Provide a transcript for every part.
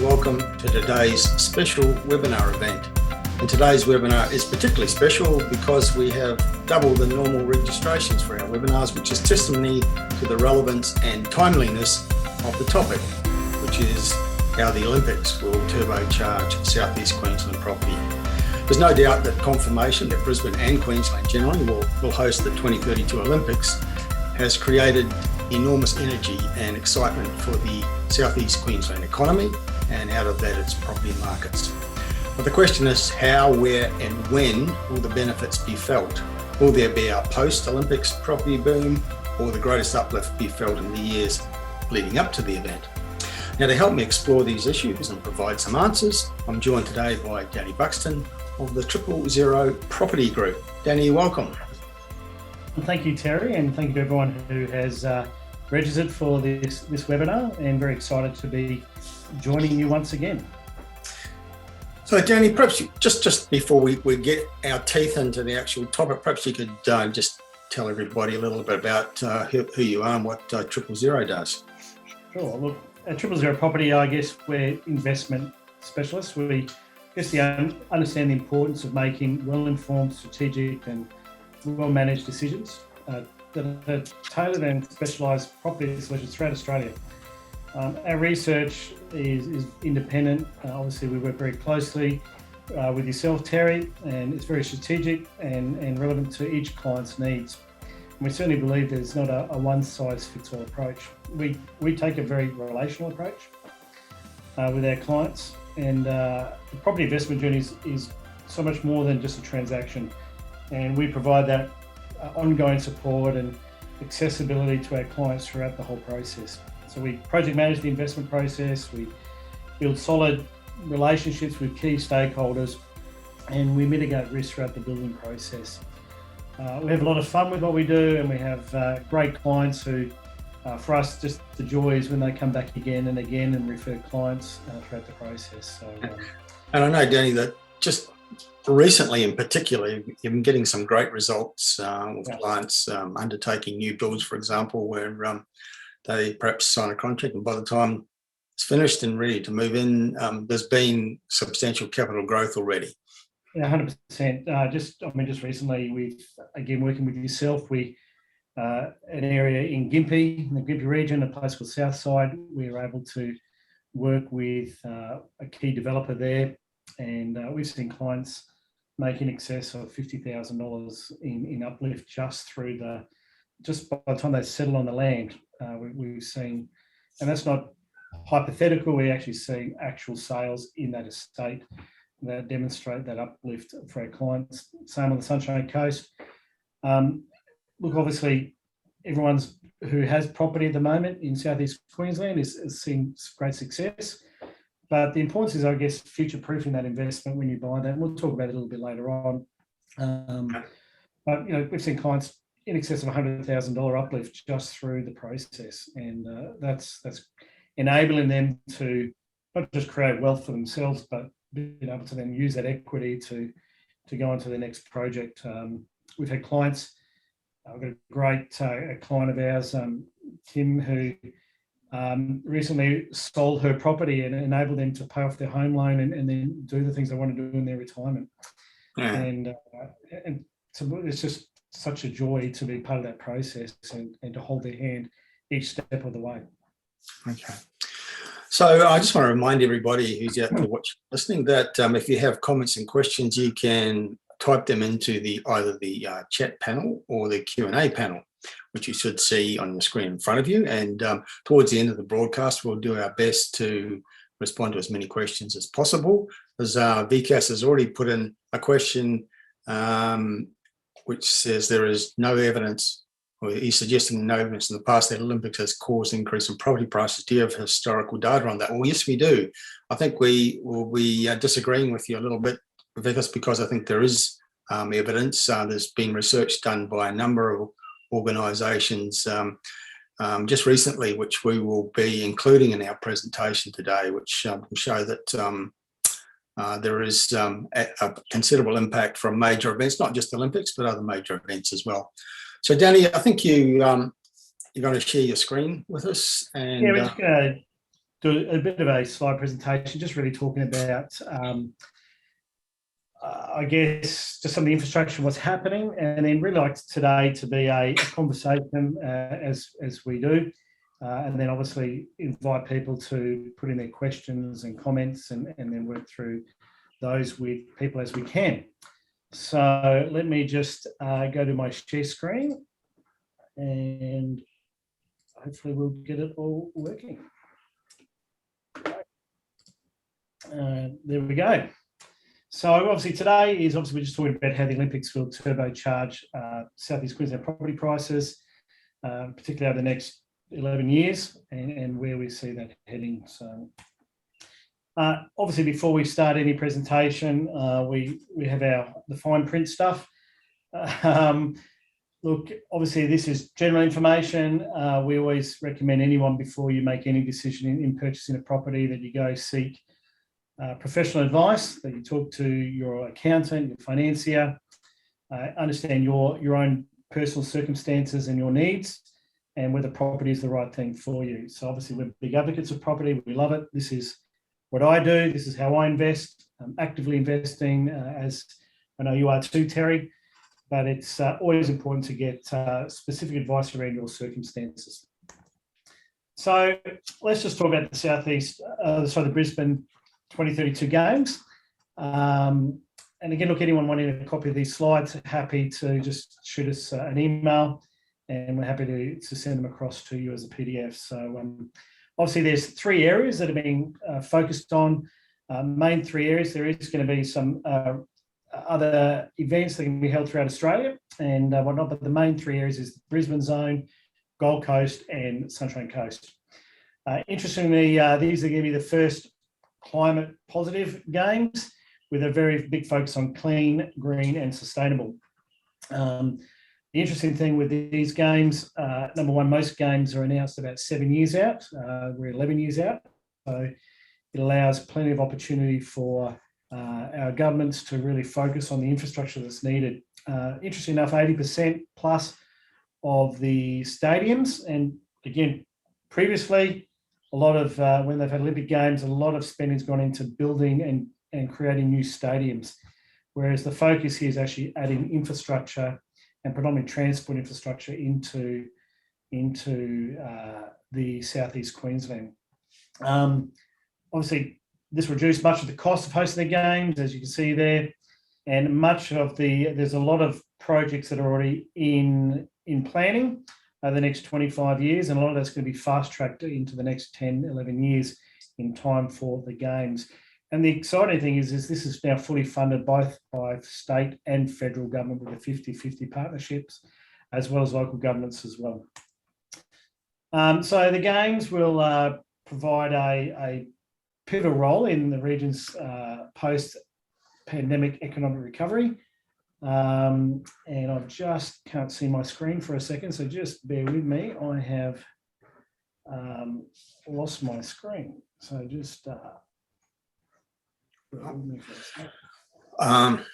welcome to today's special webinar event. And today's webinar is particularly special because we have double the normal registrations for our webinars, which is testimony to the relevance and timeliness of the topic, which is how the Olympics will turbocharge Southeast Queensland property. There's no doubt that confirmation that Brisbane and Queensland generally will host the 2032 Olympics has created enormous energy and excitement for the Southeast Queensland economy, and out of that its property markets. But the question is how, where and when will the benefits be felt? Will there be a post-Olympics property boom, or the greatest uplift be felt in the years leading up to the event? Now, to help me explore these issues and provide some answers, I'm joined today by Danny Buxton of the 000 Property Group. Danny, welcome. Thank you, Terry, and thank you to everyone who has registered for this webinar, and very excited to be joining you once again. So Danny, perhaps just before we get our teeth into the actual topic, perhaps you could just tell everybody a little bit about who you are and what 000 does. Sure. Look, at 000 Property, I guess we're investment specialists. We understand the importance of making well-informed, strategic and well-managed decisions that are tailored and specialised property solutions throughout Australia. Our research is independent. Obviously, we work very closely with yourself, Terry, and it's very strategic and relevant to each client's needs. And we certainly believe there's not a one-size-fits-all approach. We take a very relational approach with our clients, and the property investment journey is so much more than just a transaction. And we provide that ongoing support and accessibility to our clients throughout the whole process. So we project manage the investment process, we build solid relationships with key stakeholders, and we mitigate risk throughout the building process. We have a lot of fun with what we do, and we have great clients who, for us, just the joy is when they come back again and again and refer clients throughout the process. So, and I know, Danny, that just recently in particular, you've been getting some great results with clients undertaking new builds, for example, where they perhaps sign a contract, and by the time it's finished and ready to move in, there's been substantial capital growth already. Yeah, 100%. Just recently, we've again working with yourself. We an area in Gympie, in the Gympie region, a place called Southside. We were able to work with a key developer there, and we've seen clients make in excess of $50,000 in uplift just by the time they settle on the land. We've seen, and that's not hypothetical, we're actually seeing actual sales in that estate that demonstrate that uplift for our clients. Same on the Sunshine Coast. Look, obviously, everyone who has property at the moment in Southeast Queensland is seeing great success. But the importance is, I guess, future-proofing that investment when you buy that. And we'll talk about it a little bit later on. But we've seen clients in excess of $100,000 uplift just through the process, and that's enabling them to not just create wealth for themselves, but being able to then use that equity to go on to the next project. We've had clients. I've got a great client of ours, Kim, who recently sold her property and enabled them to pay off their home loan and then do the things they want to do in their retirement. And so it's just such a joy to be part of that process and to hold their hand each step of the way. Okay. So I just want to remind everybody who's out there watching, listening, that if you have comments and questions, you can type them into either the chat panel or the Q&A panel, which you should see on the screen in front of you. And towards the end of the broadcast, we'll do our best to respond to as many questions as possible. As VCAS has already put in a question which says there is no evidence, or he's suggesting no evidence in the past that Olympics has caused an increase in property prices. Do you have historical data on that? Well, yes, we do. I think we will be disagreeing with you a little bit, Vikas, because I think there is evidence. There's been research done by a number of organisations just recently, which we will be including in our presentation today, which will show that there is a considerable impact from major events, not just Olympics, but other major events as well. So, Danny, I think you're going to share your screen with us. And, yeah, we're just going to do a bit of a slide presentation, just really talking about, I guess, just some of the infrastructure, what's happening, and then really like today to be a conversation as we do, and then obviously invite people to put in their questions and comments, and then work through those with people as we can. So let me just go to my share screen, and hopefully we'll get it all working. There we go. So obviously today is we're just talking about how the Olympics will turbocharge Southeast Queensland property prices, particularly over the next 11 years, and where we see that heading. So obviously before we start any presentation, we have the fine print stuff. Look, obviously this is general information. We always recommend anyone, before you make any decision in purchasing a property, that you go seek professional advice, that you talk to your accountant, your financier, understand your own personal circumstances and your needs, and whether property is the right thing for you. So obviously we're big advocates of property. We love it. This is what I do. This is how I invest. I'm actively investing, as I know you are too, Terry, but it's always important to get specific advice around your circumstances. So let's just talk about the Southeast, the Brisbane 2032 Games. And again, look, anyone wanting a copy of these slides, happy to just shoot us an email, and we're happy to send them across to you as a PDF. So obviously there's 3 areas that are being focused on, main 3 areas. There is going to be some other events that can be held throughout Australia and whatnot, but the main 3 areas is the Brisbane zone, Gold Coast and Sunshine Coast. Interestingly, these are going to be the first climate positive games, with a very big focus on clean, green and sustainable. The interesting thing with these games, number one, most games are announced about 7 years out. We're 11 years out. So it allows plenty of opportunity for our governments to really focus on the infrastructure that's needed. Interesting enough, 80% plus of the stadiums, and again, previously, a lot of, when they've had Olympic Games, a lot of spending's gone into building and creating new stadiums, whereas the focus here is actually adding infrastructure and predominantly transport infrastructure into the Southeast Queensland. Obviously, this reduced much of the cost of hosting the games, as you can see there, and much of there's a lot of projects that are already in planning over the next 25 years, and a lot of that's going to be fast-tracked into the next 10, 11 years in time for the games. And the exciting thing is this is now fully funded both by state and federal government, with the 50-50 partnerships, as well as local governments as well. So the games will provide a pivotal role in the region's post-pandemic economic recovery. And I just can't see my screen for a second, so just bear with me. I have lost my screen, so just bear with me for a second.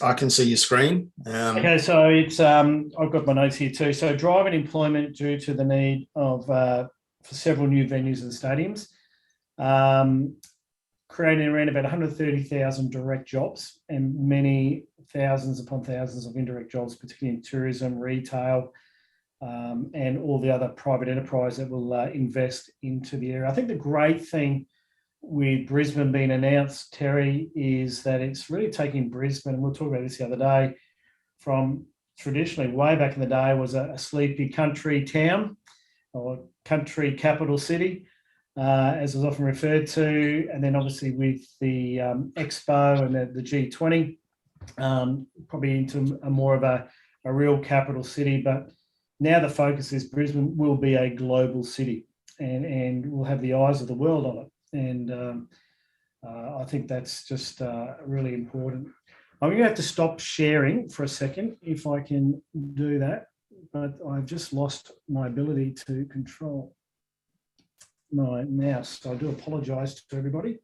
I can see your screen. Okay, so it's I've got my notes here too. So driving employment due to the need of for several new venues and stadiums. Creating around about 130,000 direct jobs and many thousands upon thousands of indirect jobs, particularly in tourism, retail, and all the other private enterprise that will invest into the area. I think the great thing with Brisbane being announced, Terry, is that it's really taking Brisbane, and we'll talk about this the other day, from traditionally way back in the day was a sleepy country town or country capital city, as was often referred to, and then obviously with the Expo and the G20, probably into a more of a real capital city. But now the focus is Brisbane will be a global city, and will have the eyes of the world on it. And I think that's just really important. I'm going to have to stop sharing for a second if I can do that, but I've just lost my ability to control my mouse. So I do apologise to everybody.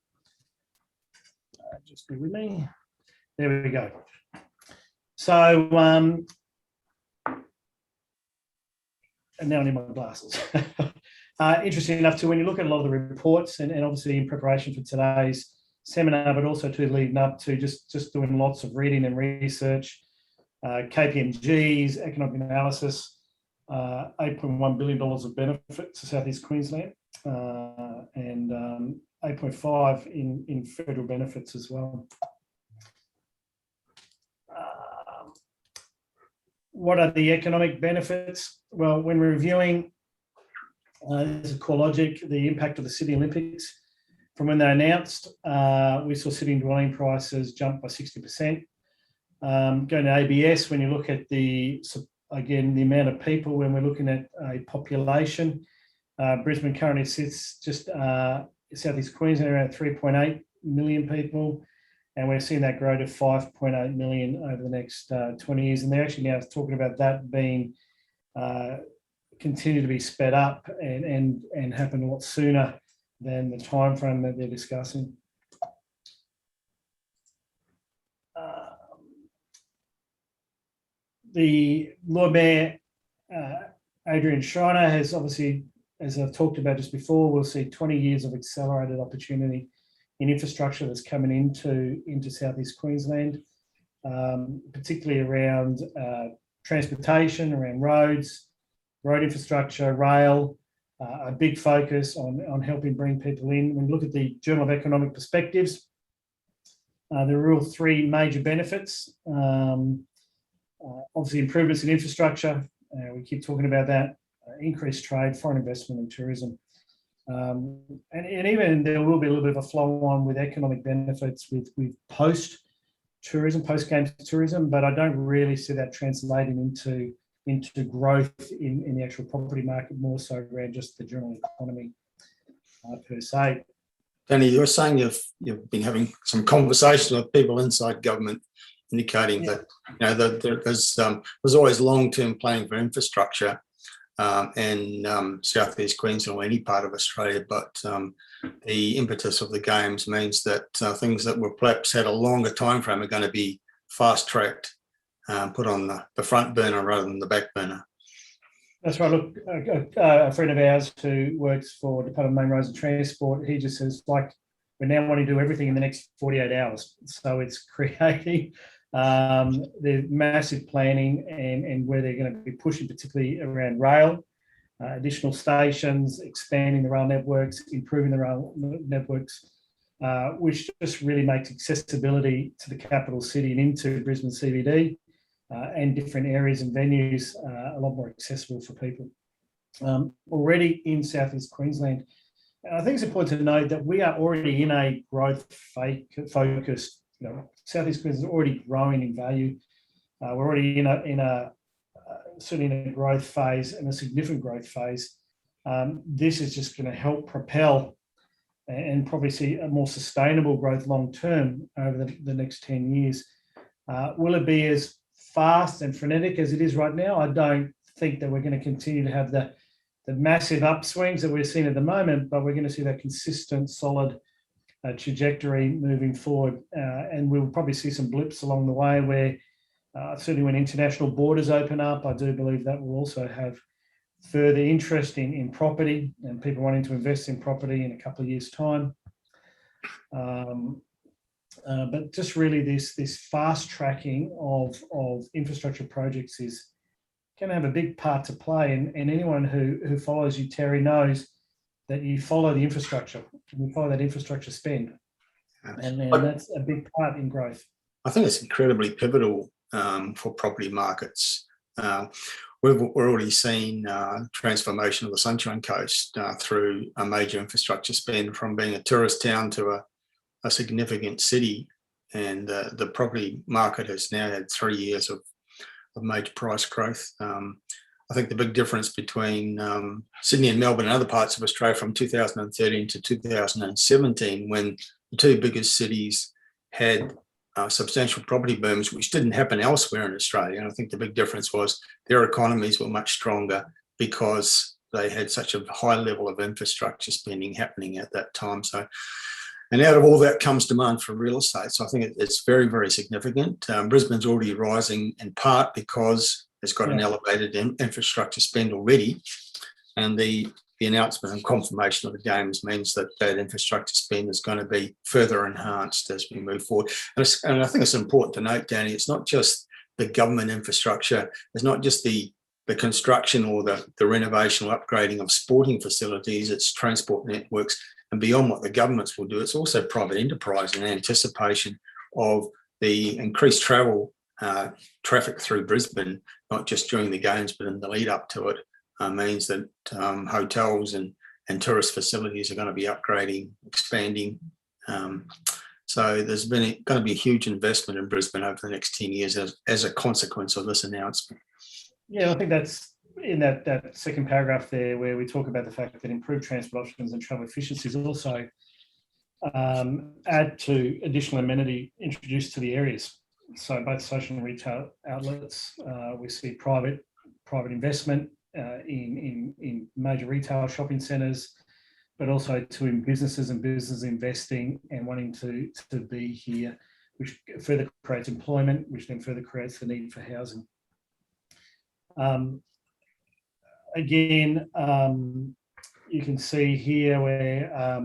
Just be with me. There we go. So, and now I need my glasses. Interesting enough too, when you look at a lot of the reports, and obviously in preparation for today's seminar, but also to leading up to just doing lots of reading and research, KPMG's economic analysis, $8.1 billion of benefit to Southeast Queensland, and 8.5 in federal benefits as well. What are the economic benefits? Well, when we're reviewing, this is CoreLogic, the impact of the Sydney Olympics. From when they announced, we saw sitting dwelling prices jump by 60%. Going to ABS, when you look at the amount of people, when we're looking at a population, Brisbane currently sits just Southeast Queensland around 3.8 million people, and we're seeing that grow to 5.8 million over the next 20 years. And they're actually now talking about that being continue to be sped up and happen a lot sooner than the time frame that they're discussing. The Lord Mayor, Adrian Schreiner, has obviously, as I've talked about just before, we'll see 20 years of accelerated opportunity in infrastructure that's coming into Southeast Queensland, particularly around transportation, around roads, road infrastructure, rail, a big focus on helping bring people in. When you look at the Journal of Economic Perspectives, there are real three major benefits. Obviously, improvements in infrastructure, we keep talking about that, increased trade, foreign investment and tourism. And even there will be a little bit of a flow on with economic benefits with post-tourism, post-games tourism, but I don't really see that translating into growth in the actual property market, more so around just the general economy per se. Danny, you're saying you've been having some conversations with people inside government indicating that there's always long-term planning for infrastructure in Southeast Queensland or any part of Australia, but the impetus of the games means that things that were perhaps had a longer time frame are going to be fast-tracked, put on the front burner rather than the back burner. That's right. Look, a friend of ours who works for Department of Main Roads and Transport, he just says, like, we're now wanting to do everything in the next 48 hours. So it's creating the massive planning and where they're going to be pushing, particularly around rail, additional stations, expanding the rail networks, improving the rail networks, which just really makes accessibility to the capital city and into Brisbane CBD and different areas and venues a lot more accessible for people. Already in Southeast Queensland, I think it's important to note that we are already in a growth focused. Southeast Queensland is already growing in value. We're already certainly in a growth phase and a significant growth phase. This is just going to help propel and probably see a more sustainable growth long term over the next 10 years. Will it be as fast and frenetic as it is right now? I don't think that we're going to continue to have the massive upswings that we're seeing at the moment, but we're going to see that consistent, solid trajectory moving forward. And we'll probably see some blips along the way where certainly when international borders open up, I do believe that will also have further interest in property and people wanting to invest in property in a couple of years' time. But just really this fast tracking of infrastructure projects is going to have a big part to play. And anyone who follows you, Terry, knows that you follow the infrastructure, and you follow that infrastructure spend. And that's a big part in growth. I think it's incredibly pivotal for property markets. We're already seeing transformation of the Sunshine Coast through a major infrastructure spend from being a tourist town to a significant city. And the property market has now had 3 years of major price growth. I think the big difference between Sydney and Melbourne and other parts of Australia from 2013 to 2017, when the two biggest cities had substantial property booms, which didn't happen elsewhere in Australia. And I think the big difference was their economies were much stronger because they had such a high level of infrastructure spending happening at that time. So, and out of all that comes demand for real estate. So I think it's very, very significant. Brisbane's already rising in part because it's got an elevated infrastructure spend already. And the the announcement and confirmation of the games means that that infrastructure spend is going to be further enhanced as we move forward. And I think it's important to note, Danny, it's not just the government infrastructure, it's not just the construction or the renovation or upgrading of sporting facilities, it's transport networks, and beyond what the governments will do, it's also private enterprise in anticipation of the increased traffic through Brisbane, not just during the games, but in the lead up to it, means that hotels and tourist facilities are going to be upgrading, expanding. So there's going to be a huge investment in Brisbane over the next 10 years as a consequence of this announcement. Yeah, I think that's in that second paragraph there where we talk about the fact that improved transport options and travel efficiencies also add to additional amenity introduced to the areas. So both social and retail outlets, we see private investment in major retail shopping centres, but also to businesses and business investing and wanting to be here, which further creates employment, which then further creates the need for housing. Again, you can see here where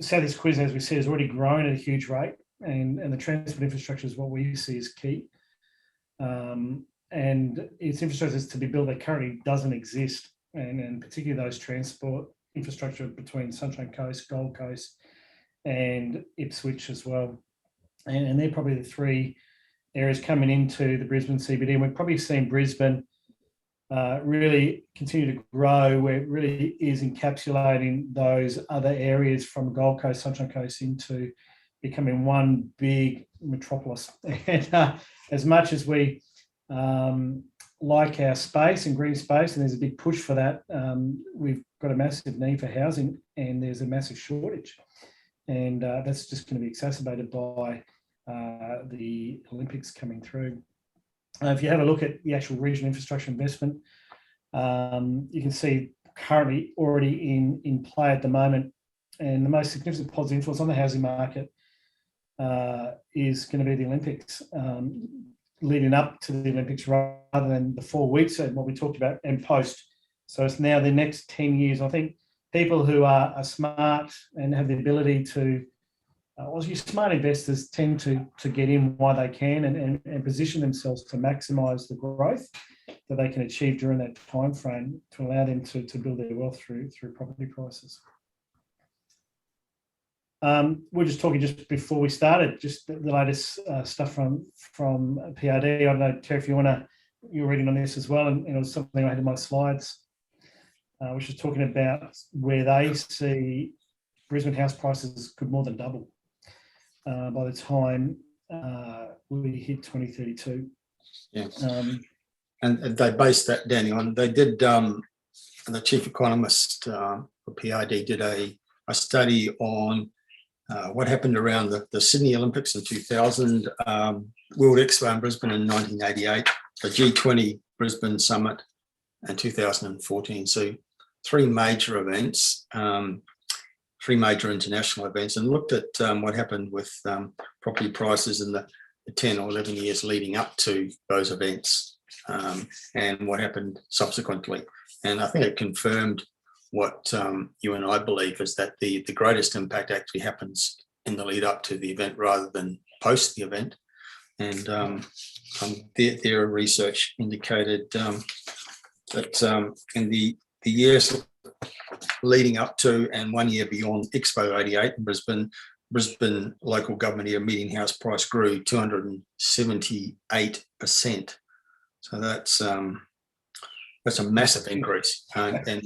South East Queensland, as we said, has already grown at a huge rate, and the transport infrastructure is what we see as key. And its infrastructure is to be built that currently doesn't exist, and particularly those transport infrastructure between Sunshine Coast, Gold Coast, and Ipswich as well. And they're probably the three areas coming into the Brisbane CBD. And we've probably seen Brisbane really continue to grow, where it really is encapsulating those other areas from Gold Coast, Sunshine Coast into becoming one big metropolis. And as much as we like our space and green space, and there's a big push for that, we've got a massive need for housing, and there's a massive shortage. And that's just going to be exacerbated by the Olympics coming through. If you have a look at the actual regional infrastructure investment, you can see currently already in play at the moment, and the most significant positive influence on the housing market is going to be the Olympics, leading up to the Olympics rather than the 4 weeks and what we talked about and post. So it's now the next 10 years. I think people who are smart and have the ability to, smart investors tend to get in while they can and position themselves to maximise the growth that they can achieve during that time frame to allow them to build their wealth through property prices. We're just talking just before we started, just the latest stuff from PRD. I don't know, Terry, if you're reading on this as well, and it was something I had in my slides, which is talking about where they see Brisbane house prices could more than double by the time we hit 2032. Yeah. And they based that, Danny, on, they did, the chief economist for PRD did a study on what happened around the Sydney Olympics in 2000, World Expo in Brisbane in 1988, the G20 Brisbane Summit in 2014. So three major events, three major international events, and looked at what happened with property prices in the 10 or 11 years leading up to those events, and what happened subsequently. And I think it confirmed what you and I believe, is that the greatest impact actually happens in the lead up to the event rather than post the event. And their research indicated that in the years leading up to and 1 year beyond Expo 88 in Brisbane local government area median house price grew 278%. So that's a massive increase, and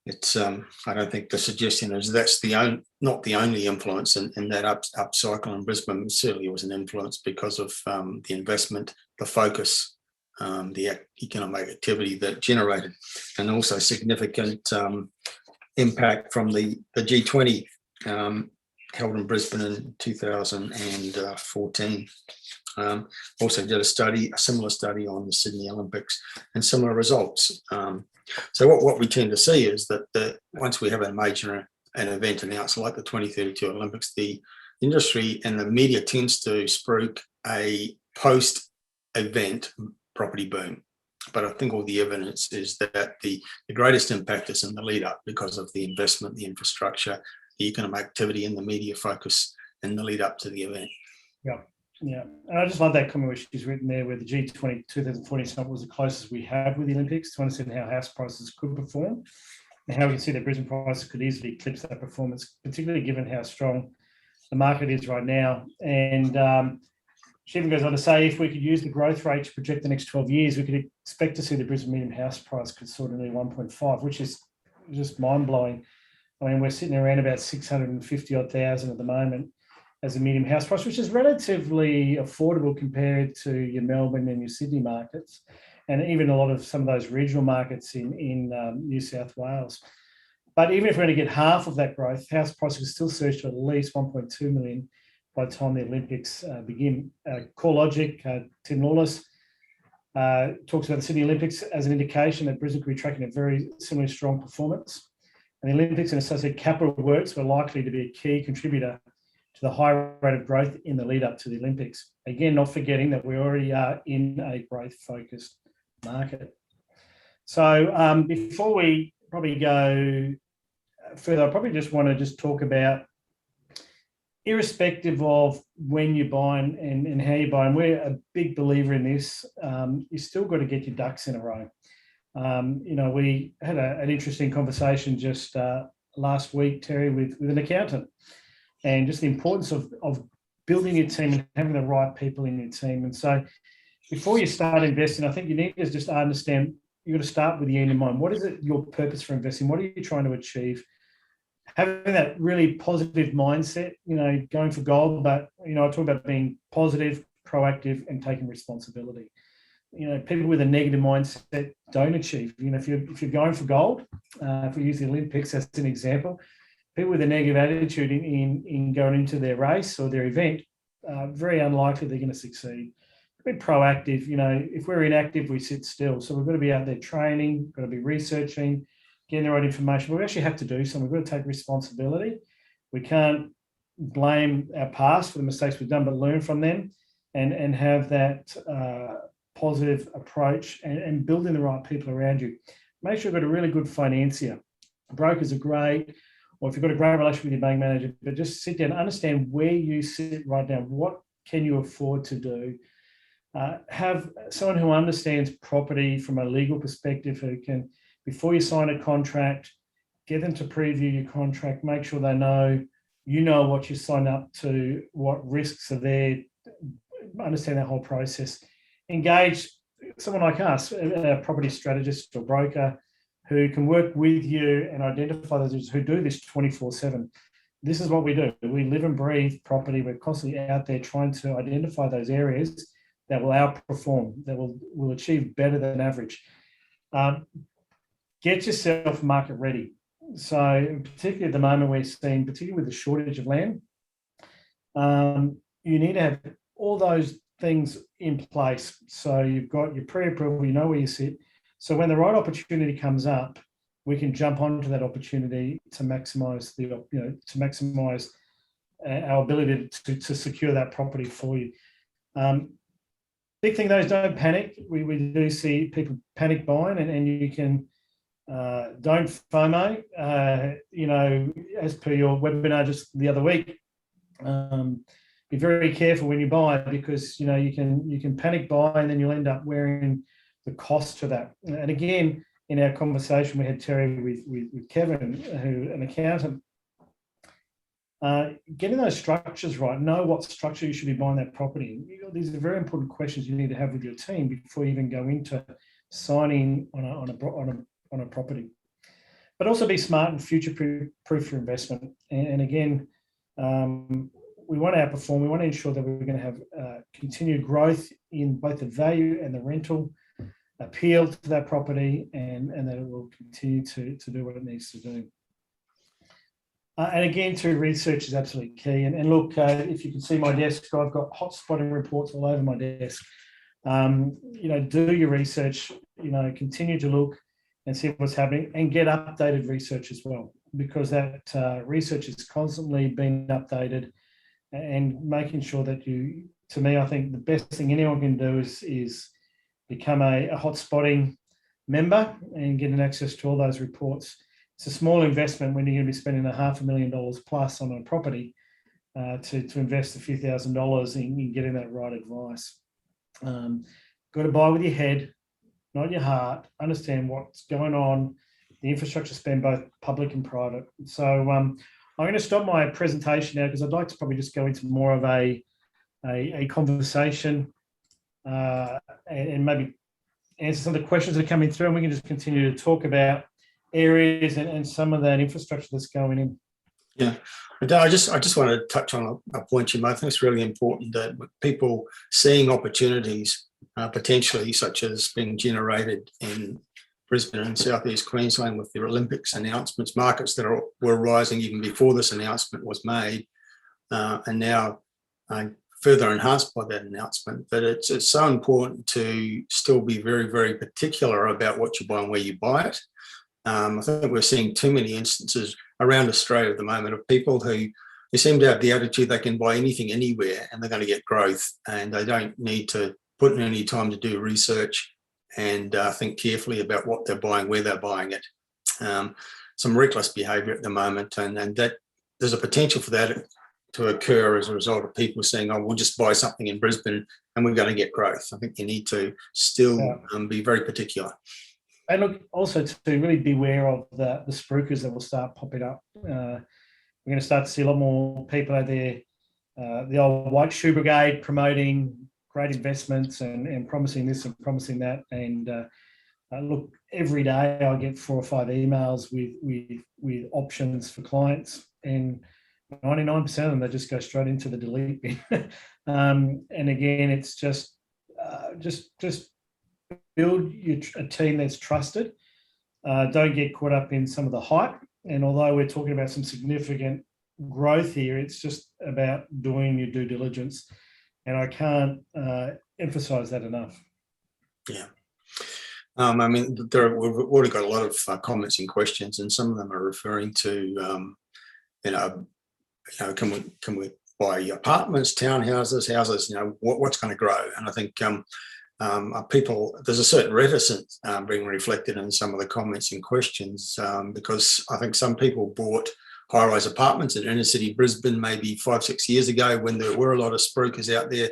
it's I don't think the suggestion is that's not the only influence in that up cycle in Brisbane. Certainly, it was an influence because of the investment, the focus, the economic activity that generated, and also significant impact from the G20 held in Brisbane in 2014. Also did a similar study on the Sydney Olympics, and similar results. So what we tend to see is that once we have an event announced like the 2032 Olympics, the industry and the media tends to spruik a post-event property boom. But I think all the evidence is that the greatest impact is in the lead up because of the investment, the infrastructure, the economic activity, and the media focus in the lead up to the event. Yeah, yeah. And I just love that comment where she's written there, where the G20 2040 summit was the closest we had with the Olympics to understand how house prices could perform and how we can see that Brisbane prices could easily eclipse that performance, particularly given how strong the market is right now. And she even goes on to say, if we could use the growth rate to project the next 12 years, we could expect to see the Brisbane medium house price could soar to nearly 1.5, which is just mind-blowing. I mean, we're sitting around about 650,000 at the moment as a medium house price, which is relatively affordable compared to your Melbourne and your Sydney markets, and even a lot of some of those regional markets in New South Wales. But even if we're going to get half of that growth, house prices will still surge to at least 1.2 million by the time the Olympics begin. CoreLogic, Tim Lawless, talks about the Sydney Olympics as an indication that Brisbane could be tracking a very similarly strong performance. And the Olympics and associated capital works were likely to be a key contributor to the high rate of growth in the lead up to the Olympics. Again, not forgetting that we already are in a growth-focused market. So before we probably go further, I probably just want to just talk about, irrespective of when you buy and how you buy, and we're a big believer in this, you still got to get your ducks in a row. We had an interesting conversation just last week, Terry, with an accountant, and just the importance of building your team and having the right people in your team. And so before you start investing, I think you need to just understand, you've got to start with the end in mind. What is it, your purpose for investing? What are you trying to achieve? Having that really positive mindset, going for gold, but, I talk about being positive, proactive, and taking responsibility. People with a negative mindset don't achieve. If you're going for gold, if we use the Olympics as an example, people with a negative attitude in going into their race or their event, very unlikely they're going to succeed. Be proactive. If we're inactive, we sit still. So we've got to be out there training, got to be researching, getting the right information. But we actually have to do something. We've got to take responsibility. We can't blame our past for the mistakes we've done, but learn from them and have that positive approach and building the right people around you. Make sure you've got a really good financier. Brokers are great, or if you've got a great relationship with your bank manager, but just sit down, understand where you sit right now. What can you afford to do? Have someone who understands property from a legal perspective, who can, before you sign a contract, get them to preview your contract, make sure they know, what you signed up to, what risks are there, understand that whole process. Engage someone like us, a property strategist or broker, who can work with you and identify those who do this 24/7. This is what we do. We live and breathe property. We're constantly out there trying to identify those areas that will outperform, that will achieve better than average. Get yourself market ready. So particularly at the moment, we're seeing, particularly with the shortage of land, you need to have all those things in place. So you've got your pre-approval, you know where you sit. So when the right opportunity comes up, we can jump onto that opportunity to maximise our ability to secure that property for you. Big thing though is don't panic. We do see people panic buying, and you can don't FOMO. As per your webinar just the other week, be very careful when you buy, because you can panic buy and then you'll end up wearing the cost to that. And again, in our conversation we had, Terry, with Kevin, who an accountant, getting those structures right, know what structure you should be buying that property. These are very important questions you need to have with your team before you even go into signing on a property. But also be smart and future-proof for investment. And again, we want to outperform. We want to ensure that we're going to have continued growth in both the value and the rental appeal to that property, and that it will continue to do what it needs to do. And again, too, research is absolutely key. And look, if you can see my desk, I've got hot spotting reports all over my desk. Do your research, continue to look and see what's happening, and get updated research as well, because that research is constantly being updated, and making sure that to me, I think the best thing anyone can do is become a hot spotting member and getting access to all those reports. It's a small investment when you're going to be spending $500,000 plus on a property to invest a few $1,000s in getting that right advice. Got to buy with your head, not your heart. Understand what's going on, the infrastructure spend, both public and private. So I'm going to stop my presentation now because I'd like to probably just go into more of a conversation and maybe answer some of the questions that are coming through, and we can just continue to talk about areas and some of that infrastructure that's going in. Yeah, I just want to touch on a point you made. I think it's really important that people seeing opportunities potentially, such as being generated in Brisbane and southeast Queensland with the Olympics announcements, markets that were rising even before this announcement was made, and now further enhanced by that announcement. That it's so important to still be very, very particular about what you buy and where you buy it. I think we're seeing too many instances around Australia at the moment of people who seem to have the attitude they can buy anything anywhere and they're going to get growth, and they don't need to put in any time to do research and think carefully about what they're buying, where they're buying it. Some reckless behaviour at the moment, and that there's a potential for that to occur as a result of people saying, oh, we'll just buy something in Brisbane and we're going to get growth. I think you need to still be very particular. And look, also to really beware of the spruikers that will start popping up. We're going to start to see a lot more people out there, the old white shoe brigade promoting great investments and promising this and promising that. And look, every day I get 4 or 5 emails with options for clients, and 99% of them, they just go straight into the delete bin. And again, it's just build a team that's trusted. Don't get caught up in some of the hype. And although we're talking about some significant growth here, it's just about doing your due diligence. And I can't emphasize that enough. Yeah. I mean, we've already got a lot of comments and questions, and some of them are referring to, can we buy apartments, townhouses, houses? What's going to grow? And I think people, there's a certain reticence being reflected in some of the comments and questions, because I think some people bought high-rise apartments in inner city Brisbane maybe 5-6 years ago when there were a lot of spruikers out there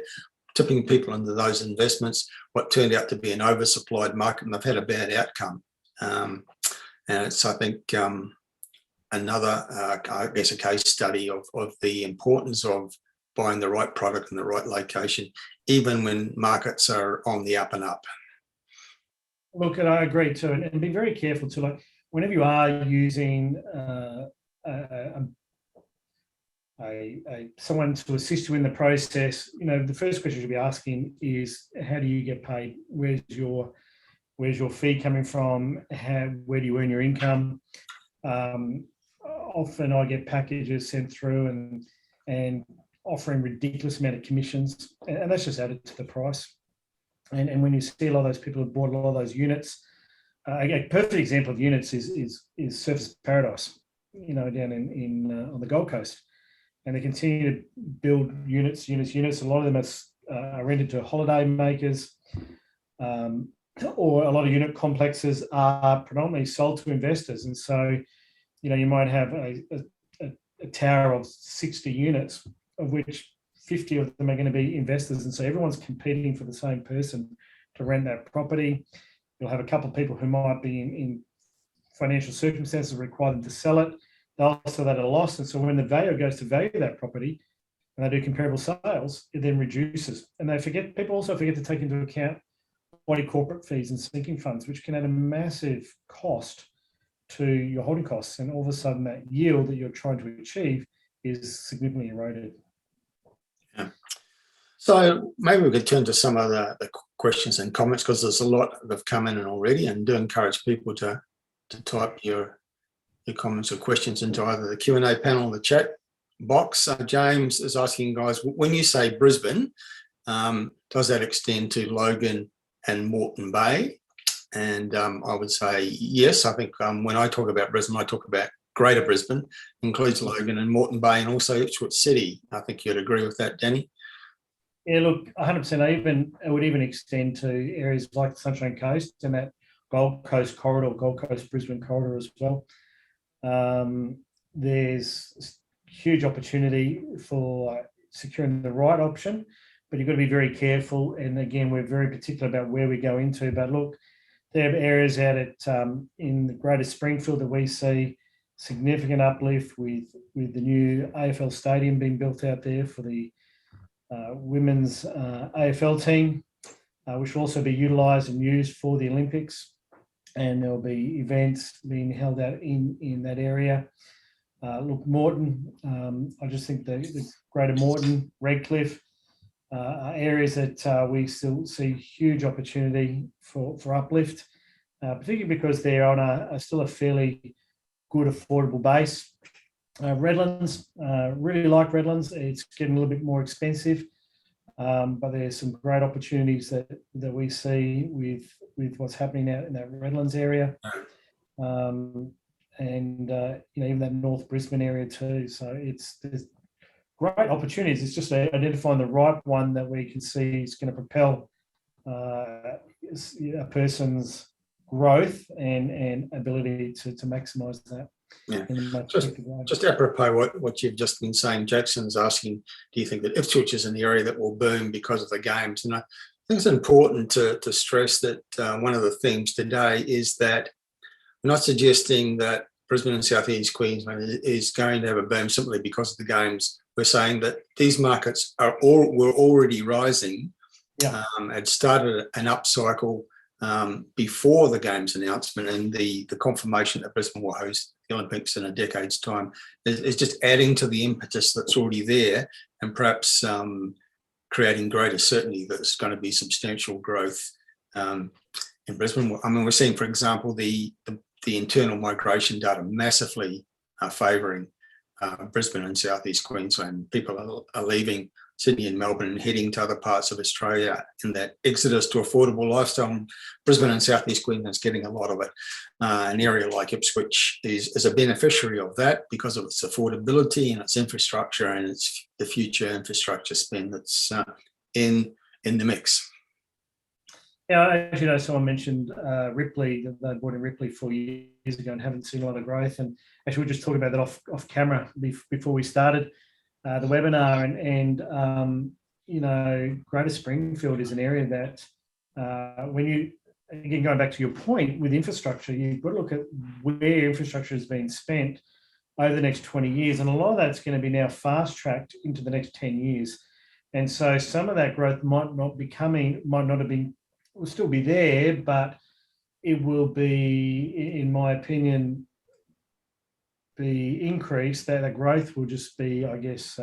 tipping people into those investments, what turned out to be an oversupplied market, and they've had a bad outcome. And it's, I think, another, I guess, a case study of the importance of buying the right product in the right location, even when markets are on the up and up. Look, and I agree too, and be very careful too. Like whenever you are using someone to assist you in the process, the first question you should be asking is, how do you get paid? Where's your fee coming from? Where do you earn your income? Often I get packages sent through and offering ridiculous amount of commissions, and that's just added to the price. And when you see a lot of those people who bought a lot of those units, a perfect example of units is Surfers Paradise, down in on the Gold Coast, and they continue to build units. A lot of them are rented to holiday makers, or a lot of unit complexes are predominantly sold to investors, and so you might have a tower of 60 units, of which 50 of them are going to be investors. And so everyone's competing for the same person to rent that property. You'll have a couple of people who might be in financial circumstances that require them to sell it. They'll sell that at a loss. And so when the valuer goes to value that property and they do comparable sales, it then reduces. And people also forget to take into account body corporate fees and sinking funds, which can add a massive cost to your holding costs. And all of a sudden that yield that you're trying to achieve is significantly eroded. Yeah. So maybe we could turn to some of the questions and comments, because there's a lot that have come in already, and do encourage people to type your comments or questions into either the Q&A panel or the chat box. James is asking, guys, when you say Brisbane, does that extend to Logan and Moreton Bay? And I would say yes. I think when I talk about Brisbane, I talk about Greater Brisbane, includes Logan and Moreton Bay, and also Ipswich City. I think you'd agree with that, Danny? Yeah, look, 100%. It would even extend to areas like the Sunshine Coast and that Gold Coast corridor, Gold Coast Brisbane corridor as well. There's huge opportunity for securing the right option, but you've got to be very careful. And again, we're very particular about where we go into. But look, there are areas out at in the Greater Springfield that we see significant uplift with the new AFL stadium being built out there for the women's AFL team, which will also be utilised and used for the Olympics. And there'll be events being held out in that area. Look, Moreton, I just think the Greater Moreton, Redcliffe are areas that we still see huge opportunity for uplift, particularly because they're on still a fairly good, affordable base. Redlands, really like Redlands. It's getting a little bit more expensive, but there's some great opportunities that we see with what's happening out in that Redlands area, and even that North Brisbane area too. So there's great opportunities. It's just identifying the right one that we can see is going to propel a person's growth and ability to maximise that. Yeah. Just apropos what you've just been saying, Jackson's asking, do you think that Ipswich is an area that will boom because of the games? And I think it's important to stress that one of the themes today is that we're not suggesting that Brisbane and South East Queensland is going to have a boom simply because of the games. We're saying that these markets were already rising, had started an upcycle before the games announcement, and the confirmation that Brisbane will host the Olympics in a decade's time is just adding to the impetus that's already there, and perhaps creating greater certainty that there's going to be substantial growth in Brisbane. I mean, we're seeing, for example, the internal migration data massively favouring Brisbane and South East Queensland. People are leaving Sydney and Melbourne and heading to other parts of Australia, and that exodus to affordable lifestyle. Brisbane and South East Queensland is getting a lot of it. An area like Ipswich is a beneficiary of that because of its affordability and its infrastructure and its the future infrastructure spend that's in the mix. Yeah, as you know, someone mentioned Ripley, that they bought in Ripley 4 years ago and haven't seen a lot of growth. And actually, we were just talking about that off camera before we started the webinar. And Greater Springfield is an area that when you, again, going back to your point with infrastructure, you've got to look at where infrastructure is being spent over the next 20 years. And a lot of that's going to be now fast-tracked into the next 10 years. And so some of that growth might not have been, will still be there, but it will be, in my opinion, be increased. That the growth will just be, I guess,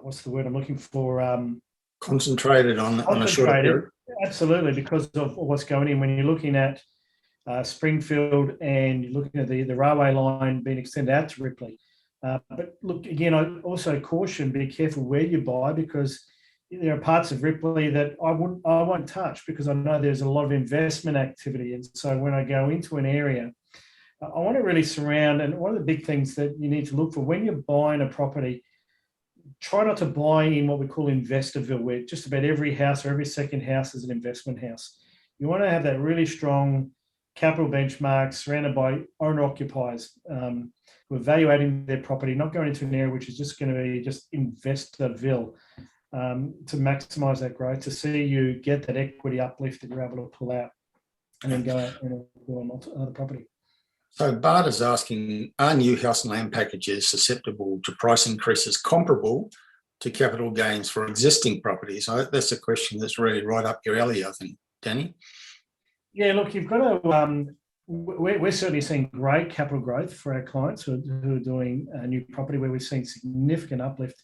what's the word I'm looking for? Concentrated on a shorter period. Absolutely, because of what's going in. When you're looking at Springfield and you're looking at the railway line being extended out to Ripley. But look, again, I also caution, be careful where you buy, because there are parts of Ripley that I won't touch, because I know there's a lot of investment activity. And so when I go into an area, I want to really surround, and one of the big things that you need to look for when you're buying a property, try not to buy in what we call Investorville, where just about every house or every second house is an investment house. You want to have that really strong capital benchmark surrounded by owner-occupiers who are evaluating their property, not going into an area which is just going to be just Investorville, to maximise that growth, to see you get that equity uplift that you're able to pull out and then go out and do another property. So Bart is asking, are new house and land packages susceptible to price increases comparable to capital gains for existing properties? So that's a question that's really right up your alley, I think, Danny. Yeah, look, you've got to, we're certainly seeing great capital growth for our clients who are doing a new property where we've seen significant uplift.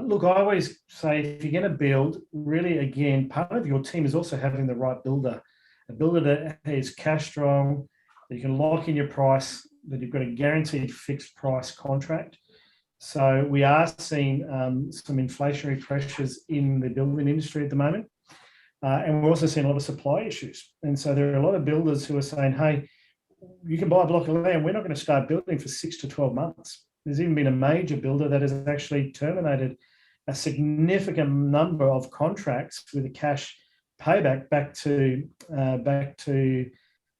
Look, I always say, if you're going to build, really, again, part of your team is also having the right builder, a builder that is cash strong, that you can lock in your price, that you've got a guaranteed fixed price contract. So we are seeing some inflationary pressures in the building industry at the moment. And we're also seeing a lot of supply issues. And so there are a lot of builders who are saying, hey, you can buy a block of land, we're not going to start building for 6 to 12 months. There's even been a major builder that has actually terminated a significant number of contracts with a cash payback back to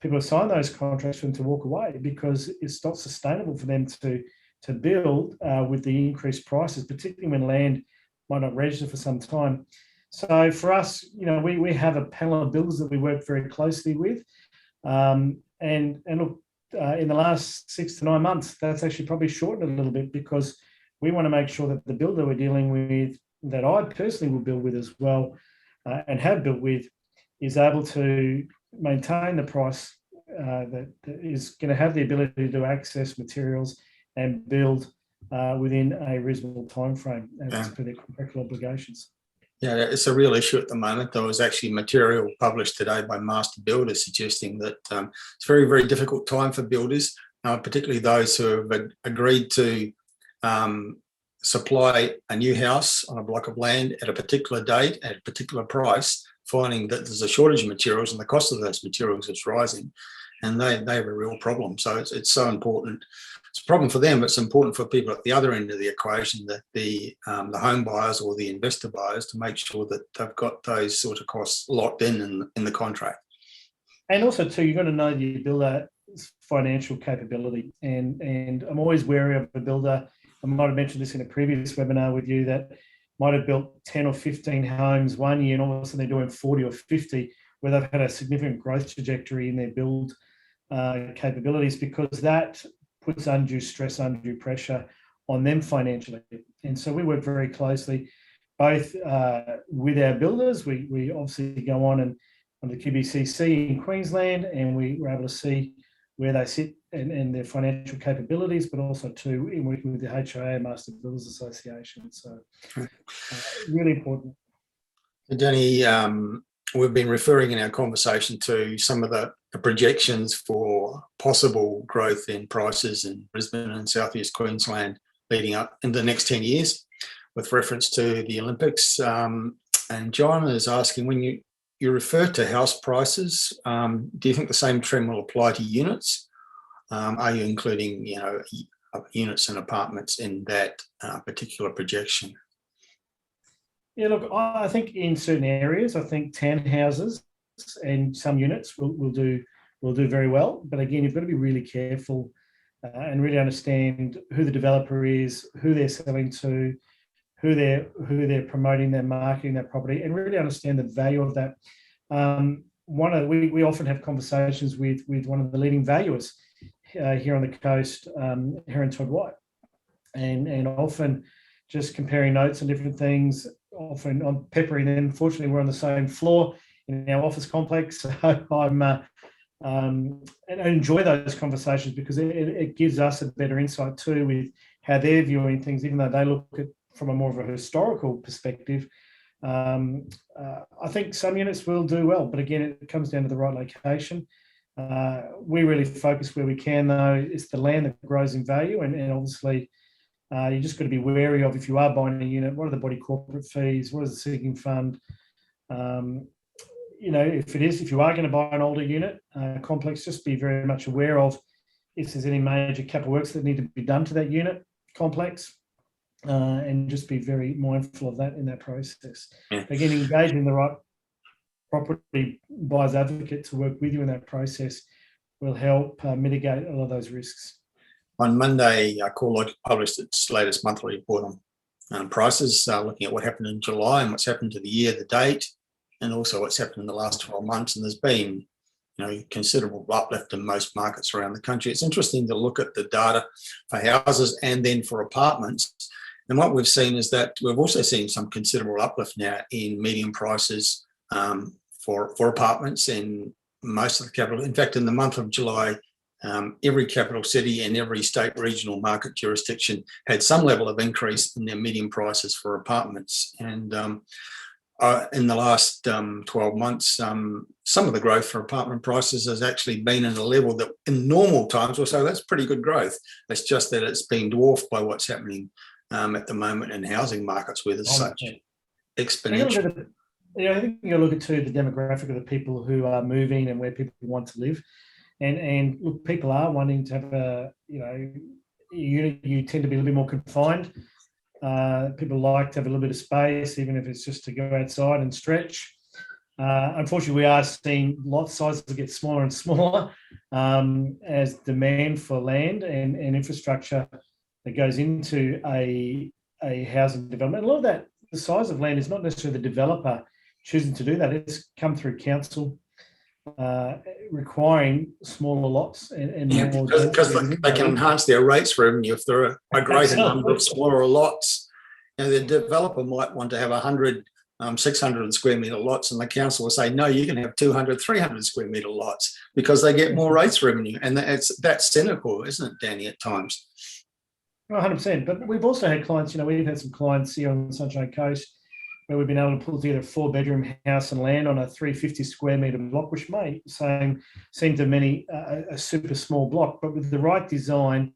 people who sign those contracts for them to walk away, because it's not sustainable for them to build with the increased prices, particularly when land might not register for some time. So for us, we have a panel of builders that we work very closely with, and look, in the last 6 to 9 months, that's actually probably shortened a little bit, because we want to make sure that the builder we're dealing with, that I personally will build with as well, and have built with, is able to maintain the price that is going to have the ability to access materials and build within a reasonable time frame as per their contractual obligations. Yeah, it's a real issue at the moment. There was actually material published today by master builders suggesting that it's a very, very difficult time for builders, particularly those who have agreed to supply a new house on a block of land at a particular date, at a particular price, finding that there's a shortage of materials and the cost of those materials is rising, and they have a real problem. So it's so important. It's a problem for them, but it's important for people at the other end of the equation, that the home buyers or the investor buyers, to make sure that they've got those sort of costs locked in the contract. And also too, you've got to know your builder's financial capability. And I'm always wary of a builder. I might have mentioned this in a previous webinar with you, that might have built 10 or 15 homes one year, and all of a sudden they're doing 40 or 50, where they've had a significant growth trajectory in their build capabilities, because that puts undue stress, undue pressure on them financially. And so we work very closely both with our builders. We obviously go on the QBCC in Queensland, and we were able to see where they sit and their financial capabilities, but also too in working with the HIA, Master Builders Association. So really important. Danny, we've been referring in our conversation to some of the projections for possible growth in prices in Brisbane and Southeast Queensland leading up in the next 10 years, with reference to the Olympics. And John is asking, when you refer to house prices, do you think the same trend will apply to units? Are you including, units and apartments in that particular projection? Yeah, look, I think in certain areas, I think townhouses and some units will do very well. But again, you've got to be really careful and really understand who the developer is, who they're selling to, who they're promoting, their marketing, their property, and really understand the value of that. We often have conversations with one of the leading valuers here on the coast, here in Toowoomba, and often just comparing notes and different things. Often I'm peppering them. Fortunately, we're on the same floor in our office complex, so and I enjoy those conversations, because it gives us a better insight too with how they're viewing things, even though they look at from a more of a historical perspective. I think some units will do well, but again, it comes down to the right location. We really focus where we can, though. It's the land that grows in value, and obviously you just got to be wary of, if you are buying a unit, what are the body corporate fees? What is the seeking fund? If you are going to buy an older unit complex, just be very much aware of if there's any major capital works that need to be done to that unit complex, and just be very mindful of that in that process. Yeah. Again, engaging the right property buyer's advocate to work with you in that process will help mitigate a lot of those risks. On Monday, CoreLogic published its latest monthly report on prices, looking at what happened in July and what's happened to the year, the date, and also what's happened in the last 12 months. And there's been, considerable uplift in most markets around the country. It's interesting to look at the data for houses and then for apartments. And what we've seen is that we've also seen some considerable uplift now in median prices for apartments in most of the capital. In fact, in the month of July, every capital city and every state regional market jurisdiction had some level of increase in their median prices for apartments. And in the last 12 months, some of the growth for apartment prices has actually been at a level that in normal times we'll say that's pretty good growth. It's just that it's been dwarfed by what's happening at the moment in housing markets, where there's such exponential. I think you look at too the demographic of the people who are moving and where people want to live. And look, people are wanting to have a unit. You tend to be a little bit more confined. People like to have a little bit of space, even if it's just to go outside and stretch. Unfortunately, we are seeing lot sizes get smaller and smaller as demand for land and infrastructure that goes into a housing development. A lot of that, the size of land is not necessarily the developer choosing to do that. It's come through council requiring smaller lots and more. Because they can enhance their rates revenue if there are a greater number of smaller lots. The developer might want to have 100 600 square metre lots, and the council will say, no, you can have 200, 300 square metre lots because they get more rates revenue. And that's cynical, isn't it, Danny, at times? 100%. But we've also had clients, we've had some clients here on the Sunshine Coast where we've been able to pull together a 4-bedroom house and land on a 350 square metre block, which may seem to many a super small block, but with the right design,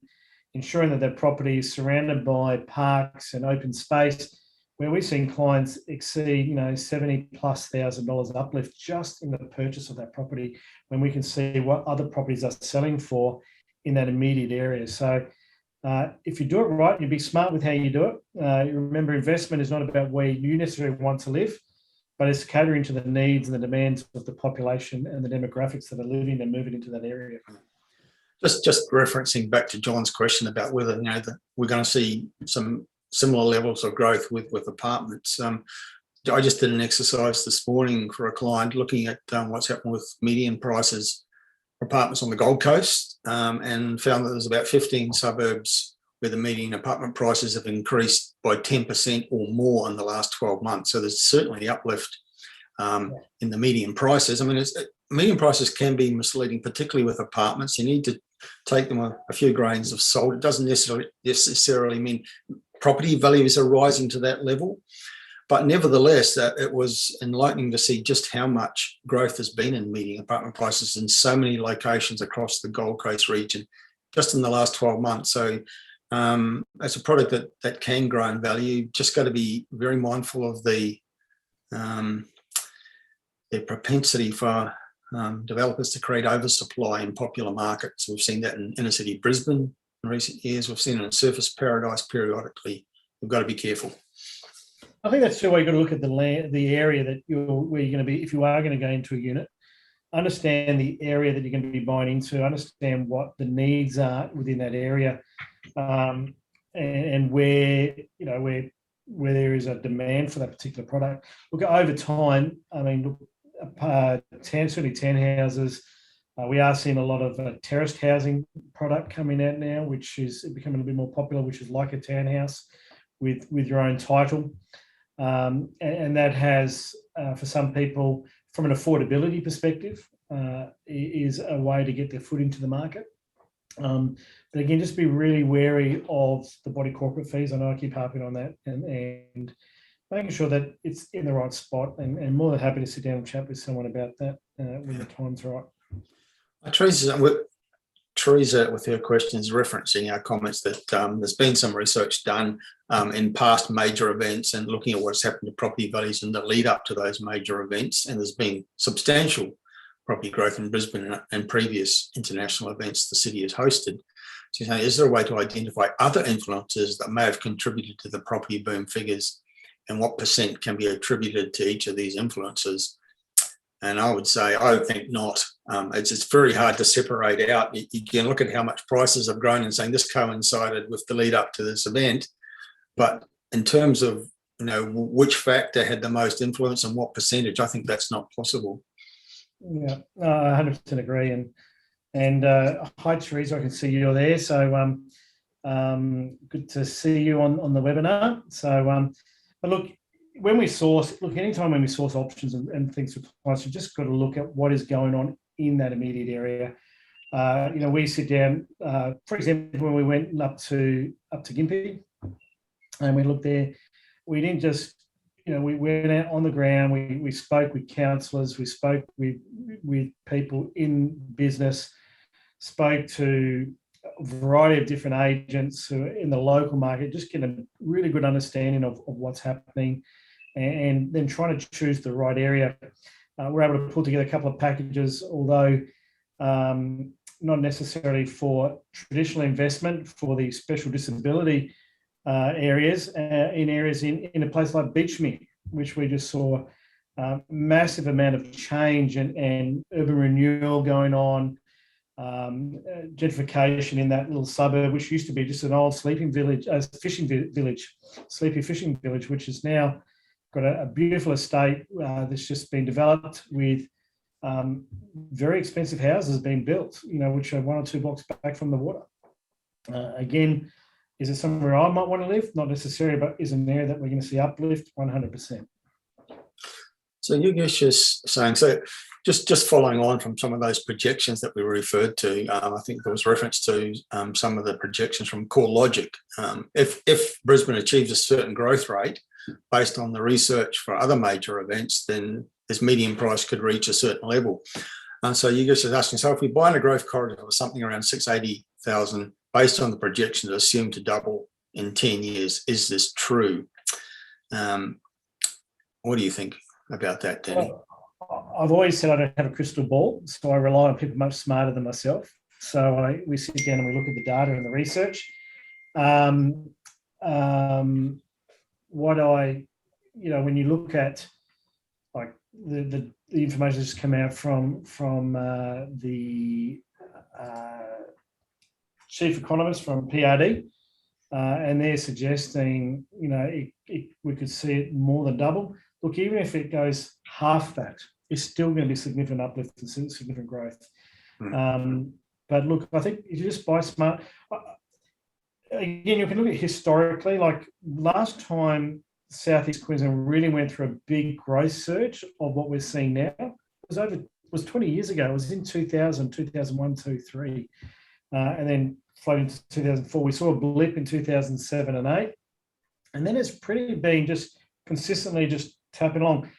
ensuring that that property is surrounded by parks and open space, where we've seen clients exceed, $70,000+ uplift just in the purchase of that property, when we can see what other properties are selling for in that immediate area. So if you do it right, you be smart with how you do it. Remember, investment is not about where you necessarily want to live, but it's catering to the needs and the demands of the population and the demographics that are living and moving into that area. Just referencing back to John's question about whether we're going to see some similar levels of growth with apartments. I just did an exercise this morning for a client looking at what's happened with median prices for apartments on the Gold Coast, and found that there's about 15 suburbs where the median apartment prices have increased by 10% or more in the last 12 months. So there's certainly uplift in the median prices. I mean, median prices can be misleading, particularly with apartments. You need to take them a few grains of salt. It doesn't necessarily mean property values are rising to that level. But nevertheless, it was enlightening to see just how much growth has been in median apartment prices in so many locations across the Gold Coast region just in the last 12 months. So as a product that can grow in value, just got to be very mindful of the propensity for developers to create oversupply in popular markets. We've seen that in inner city Brisbane in recent years. We've seen it in Surfers Paradise periodically. We've got to be careful. I think that's the way you've got to look at the area where you're going to be. If you are going to go into a unit, understand the area that you're going to be buying into, understand what the needs are within that area, and where there is a demand for that particular product. Look, over time, certainly townhouses, we are seeing a lot of terraced housing product coming out now, which is becoming a bit more popular, which is like a townhouse with your own title. And that has, for some people, from an affordability perspective, is a way to get their foot into the market. But again, just be really wary of the body corporate fees. I know I keep harping on that, and making sure that it's in the right spot, and more than happy to sit down and chat with someone about that when the time's right. Teresa, with her questions, referencing our comments that there's been some research done in past major events and looking at what's happened to property values in the lead up to those major events. And there's been substantial property growth in Brisbane and previous international events the city has hosted. So, is there a way to identify other influences that may have contributed to the property boom figures, and what percent can be attributed to each of these influences? And I would think not. It's very hard to separate out. You can look at how much prices have grown and saying this coincided with the lead up to this event. But in terms of which factor had the most influence and what percentage, I think that's not possible. Yeah, I 100% agree. And hi, Teresa, I can see you're there. So good to see you on the webinar. So, but look, anytime when we source options and things for clients, you've just got to look at what is going on in that immediate area. We sit down, for example, when we went up to Gympie and we looked there, we didn't just, we went out on the ground, we spoke with councillors, we spoke with people in business, spoke to a variety of different agents who are in the local market, just get a really good understanding of what's happening, and then trying to choose the right area. We're able to pull together a couple of packages, although not necessarily for traditional investment, for the special disability areas, in a place like Beachmere, which we just saw massive amount of change and urban renewal going on, gentrification in that little suburb, which used to be just an old sleepy fishing village, which has now got a beautiful estate that's just been developed with very expensive houses being built, which are 1 or 2 blocks back from the water. Again, is it somewhere I might want to live? Not necessarily, but is an area that we're going to see uplift 100%. So you're just saying, so just following on from some of those projections that we referred to, I think there was reference to some of the projections from CoreLogic. If Brisbane achieves a certain growth rate based on the research for other major events, then this median price could reach a certain level. So you just asking, so if we buy in a growth corridor of something around 680,000, based on the projections assumed to double in 10 years, is this true? What do you think about that, Danny? Well, I've always said I don't have a crystal ball, so I rely on people much smarter than myself. So we sit down and we look at the data and the research. When you look at like the information that's come out from the chief economist from PRD, and they're suggesting we could see it more than double. Look, even if it goes half that, it's still going to be significant uplift and significant growth. But look, I think if you just buy smart, again, you can look at historically, like last time Southeast Queensland really went through a big growth surge of what we're seeing now. It was 20 years ago. It was in 2000, 2001, 2003, and then floating to 2004. We saw a blip in 2007 and 8, and then it's pretty been just consistently just tapping along.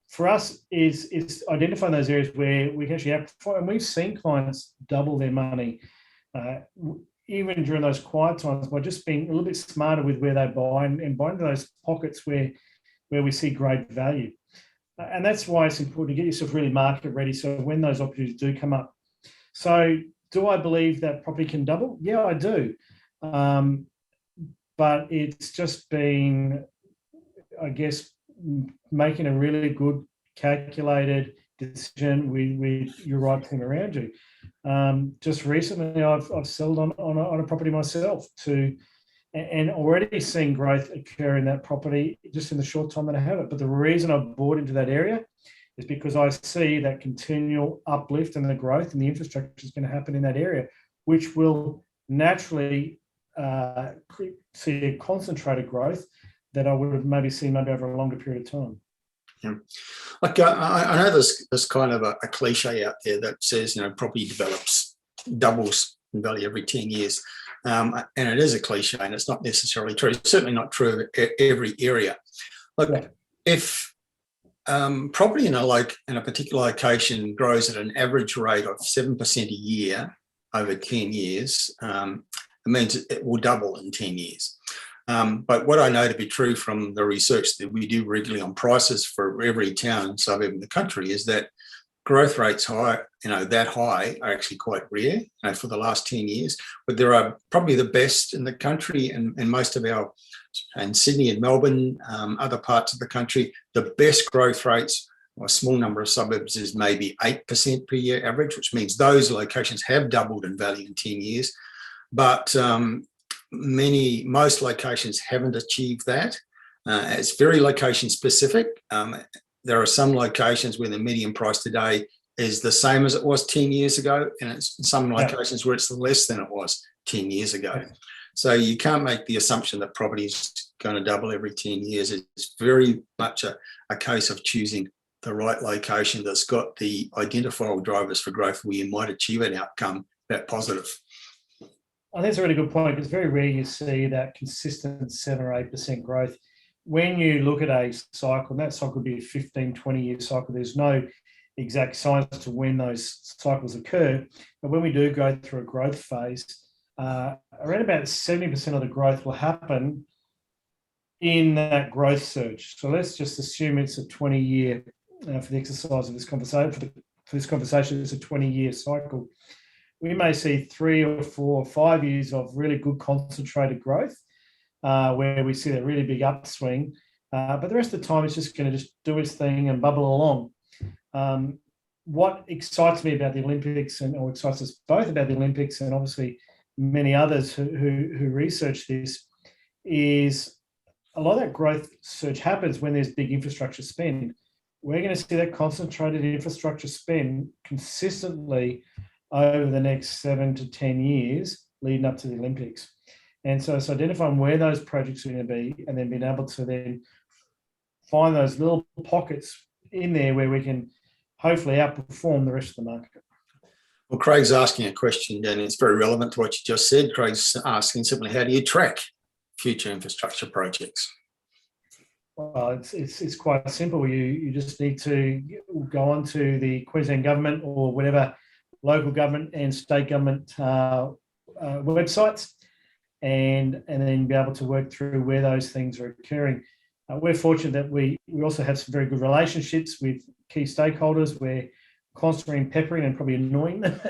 For us, is identifying those areas where we can actually outperform, and we've seen clients double their money, even during those quiet times, by just being a little bit smarter with where they buy and buying those pockets where we see great value. And that's why it's important to get yourself really market ready, so when those opportunities do come up. So do I believe that property can double? Yeah, I do. But it's just been, I guess, making a really good calculated decision with your right team around you. Just recently, I've sold on a property myself and already seeing growth occur in that property just in the short time that I have it. But the reason I bought into that area is because I see that continual uplift and the growth and the infrastructure is going to happen in that area, which will naturally see a concentrated growth that I would have maybe seen over a longer period of time. Yeah, like I know there's kind of a cliche out there that says property doubles in value every 10 years, and it is a cliche, and it's not necessarily true. It's certainly not true of every area. Look, yeah. If property in a particular location grows at an average rate of 7% a year over 10 years, it means it will double in 10 years. But what I know to be true from the research that we do regularly on prices for every town and suburb in the country is that growth rates that high are actually quite rare for the last 10 years. But there are probably the best in the country and most of and Sydney and Melbourne, other parts of the country, the best growth rates, a small number of suburbs, is maybe 8% per year average, which means those locations have doubled in value in 10 years. But most locations haven't achieved that. It's very location specific. There are some locations where the median price today is the same as it was 10 years ago, and it's some locations where it's less than it was 10 years ago. So you can't make the assumption that property is going to double every 10 years. It's very much a case of choosing the right location that's got the identifiable drivers for growth where you might achieve an outcome that positive. I think it's a really good point. It's very rare you see that consistent 7 or 8% growth. When you look at a cycle, and that cycle would be a 15, 20-year cycle, there's no exact science to when those cycles occur. But when we do go through a growth phase, around about 70% of the growth will happen in that growth surge. So let's just assume it's a 20-year, for the exercise of this conversation, for this conversation, it's a 20-year cycle. We may see 3 or 4 or 5 years of really good concentrated growth, where we see that really big upswing. But the rest of the time, it's just going to just do its thing and bubble along. What excites me about the Olympics, or excites us both about the Olympics, and obviously many others who research this, is a lot of that growth surge happens when there's big infrastructure spend. We're going to see that concentrated infrastructure spend consistently over the next 7 to 10 years leading up to the Olympics. And so it's identifying where those projects are going to be, and then being able to then find those little pockets in there where we can hopefully outperform the rest of the market. Well, Craig's asking a question, and it's very relevant to what you just said. Craig's asking simply, how do you track future infrastructure projects? Well, it's quite simple. You just need to go onto the Queensland government or whatever local government and state government websites, and then be able to work through where those things are occurring. We're fortunate that we also have some very good relationships with key stakeholders. We're constantly peppering and probably annoying them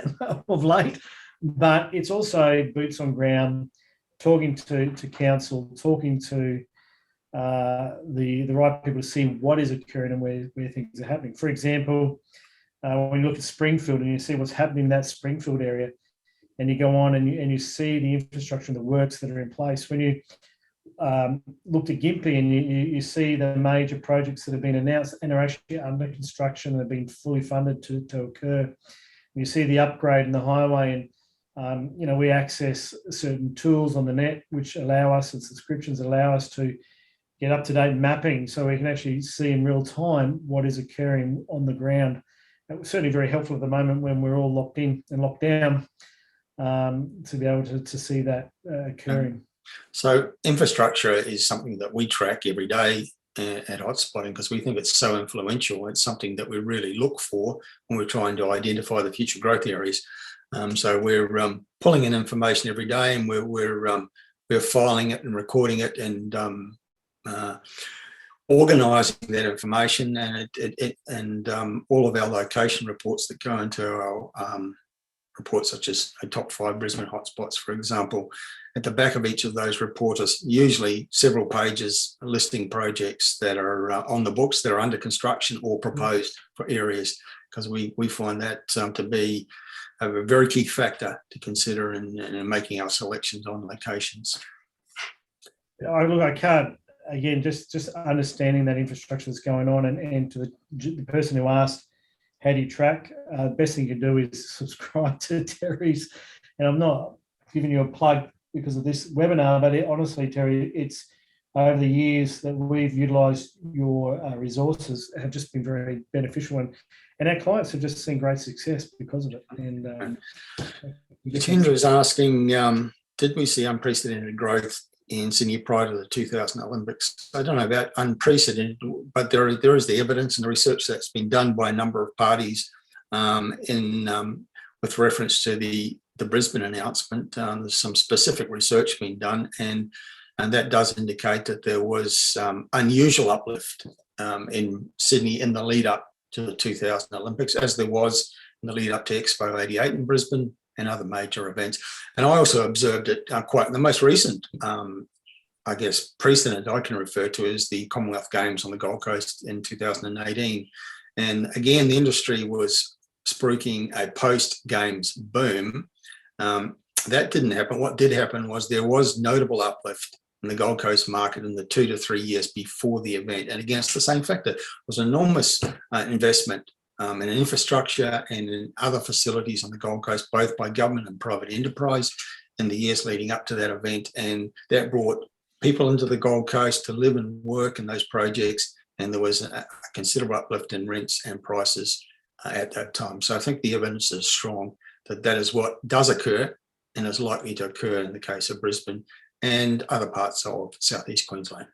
of late, but it's also boots on ground, talking to council, talking to the right people to see what is occurring and where things are happening. For example, when you look at Springfield and you see what's happening in that Springfield area, and you go on and you see the infrastructure and the works that are in place. When you looked at Gympie and you see the major projects that have been announced and are actually under construction and have been fully funded to occur. You see the upgrade in the highway, and we access certain tools on the net which allow us, and subscriptions allow us to get up-to-date mapping, so we can actually see in real time what is occurring on the ground. It was certainly very helpful at the moment when we're all locked in and locked down, to be able to see that occurring. So infrastructure is something that we track every day at Hotspotting because we think it's so influential. It's something that we really look for when we're trying to identify the future growth areas. So we're pulling in information every day, and we're filing it and recording it and organising that information, and all of our location reports that go into our reports, such as a top 5 Brisbane hotspots, for example. At the back of each of those reports are usually several pages listing projects that are on the books, that are under construction or proposed for areas, because we find that to be a very key factor to consider in making our selections on locations. I can't, again, just understanding that infrastructure that's going on, and to the person who asked, how do you track? The best thing you can do is subscribe to Terry's. And I'm not giving you a plug because of this webinar, but honestly, Terry, it's over the years that we've utilised your resources have just been very beneficial, and our clients have just seen great success because of it. And Chandra is asking, did we see unprecedented growth in Sydney prior to the 2000 Olympics? I don't know about unprecedented, but there is the evidence and the research that's been done by a number of parties with reference to the Brisbane announcement. There's some specific research being done, and that does indicate that there was unusual uplift in Sydney in the lead up to the 2000 Olympics, as there was in the lead up to Expo 88 in Brisbane and other major events. And I also observed it quite the most recent, precedent I can refer to is the Commonwealth Games on the Gold Coast in 2018. And again, the industry was spruiking a post-games boom. That didn't happen. What did happen was there was notable uplift in the Gold Coast market in the 2 to 3 years before the event. And again, it's the same factor. It was enormous investment in infrastructure and in other facilities on the Gold Coast, both by government and private enterprise in the years leading up to that event. And that brought people into the Gold Coast to live and work in those projects. And there was a considerable uplift in rents and prices at that time. So I think the evidence is strong that is what does occur and is likely to occur in the case of Brisbane and other parts of southeast Queensland.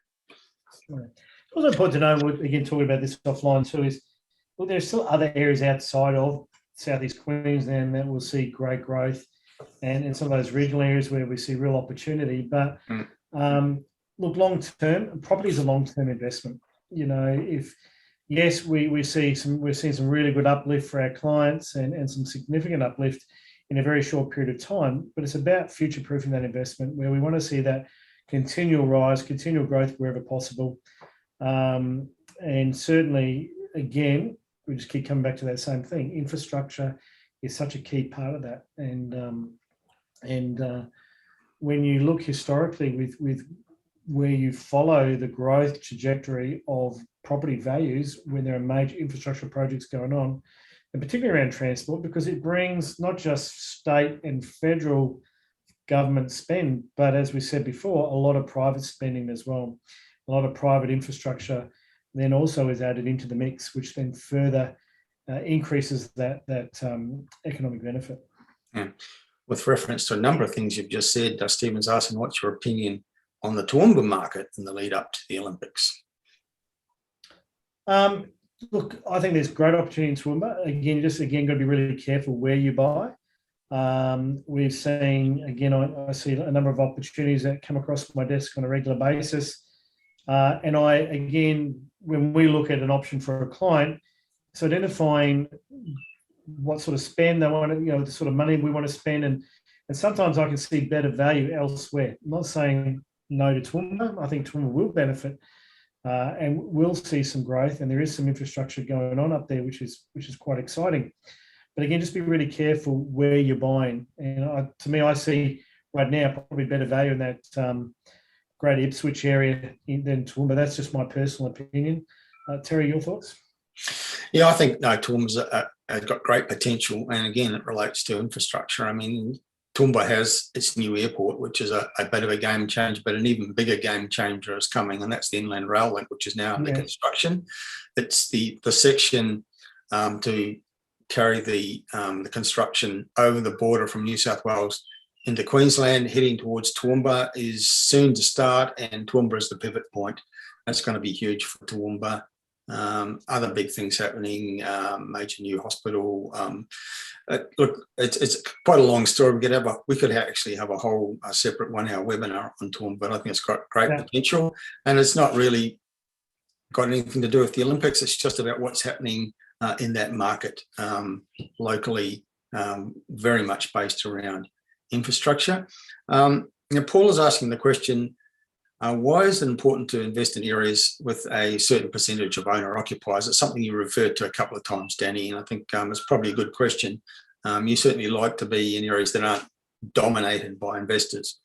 Right. Also important to know, again, talking about this offline too, is well, there's still other areas outside of southeast Queensland that will see great growth, and some of those regional areas where we see real opportunity. But look, long term, property is a long term investment. We're seeing some really good uplift for our clients and some significant uplift in a very short period of time. But it's about future proofing that investment, where we want to see that continual rise, continual growth wherever possible. And certainly, again, we just keep coming back to that same thing. Infrastructure is such a key part of that. And when you look historically with where you follow the growth trajectory of property values when there are major infrastructure projects going on, and particularly around transport, because it brings not just state and federal government spend, but as we said before, a lot of private spending as well. A lot of private infrastructure then also is added into the mix, which then further increases that economic benefit. Yeah. With reference to a number of things you've just said, Stephen's asking, what's your opinion on the Toowoomba market in the lead up to the Olympics? Look, I think there's great opportunity in Toowoomba. Again, got to be really careful where you buy. We've seen, again, I see a number of opportunities that come across my desk on a regular basis. And when we look at an option for a client, it's identifying what sort of spend they want to, the sort of money we want to spend. And sometimes I can see better value elsewhere. I'm not saying no to Toowoomba. I think Toowoomba will benefit and we'll see some growth. And there is some infrastructure going on up there, which is quite exciting. But again, just be really careful where you're buying. And to me, I see right now probably better value in that Great Ipswich area than Toowoomba. That's just my personal opinion. Terry, your thoughts? Yeah, I think Toowoomba's got great potential, and again, it relates to infrastructure. I mean, Toowoomba has its new airport, which is a bit of a game changer, but an even bigger game changer is coming, and that's the Inland Rail Link, which is now under construction. It's the section to carry the construction over the border from New South Wales into Queensland, heading towards Toowoomba, is soon to start, and Toowoomba is the pivot point. That's going to be huge for Toowoomba. Other big things happening, major new hospital. Look, it's quite a long story. We could actually have a whole separate 1 hour webinar on Toowoomba, but I think it's got great potential, and it's not really got anything to do with the Olympics. It's just about what's happening in that market locally, very much based around infrastructure. Paul is asking the question, why is it important to invest in areas with a certain percentage of owner-occupiers? It's something you referred to a couple of times, Danny, and I think it's probably a good question. You certainly like to be in areas that aren't dominated by investors.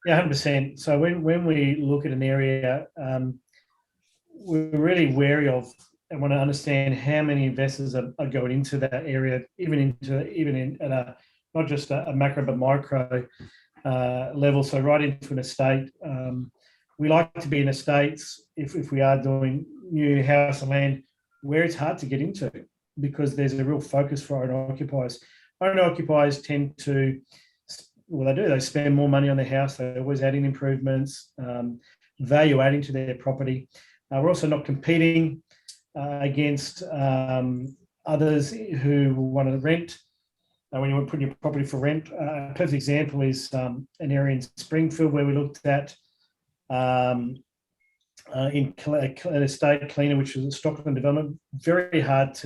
Yeah, 100%. So when we look at an area, we're really wary of and want to understand how many investors are going into that area, even at a not just a macro but micro level. So right into an estate. We like to be in estates if we are doing new house and land where it's hard to get into because there's a real focus for owner-occupiers. Owner-occupiers tend to, they spend more money on their house. They're always adding improvements, value adding to their property. We're also not competing against others who want to rent. When you want to put your property for rent, a perfect example is an area in Springfield where we looked at in an estate cleaner, which was a Stockland development. Very hard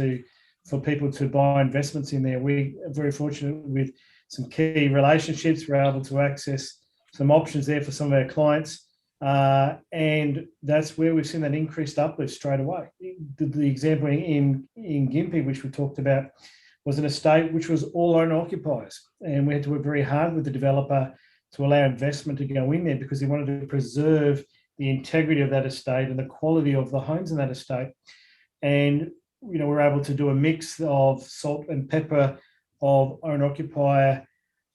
for people to buy investments in there. We are very fortunate with some key relationships. We're able to access some options there for some of our clients. And that's where we've seen that increased uplift straight away. The example in Gympie, which we talked about, was an estate which was all owner-occupiers. And we had to work very hard with the developer to allow investment to go in there because he wanted to preserve the integrity of that estate and the quality of the homes in that estate. And, we're able to do a mix of salt and pepper of owner-occupier,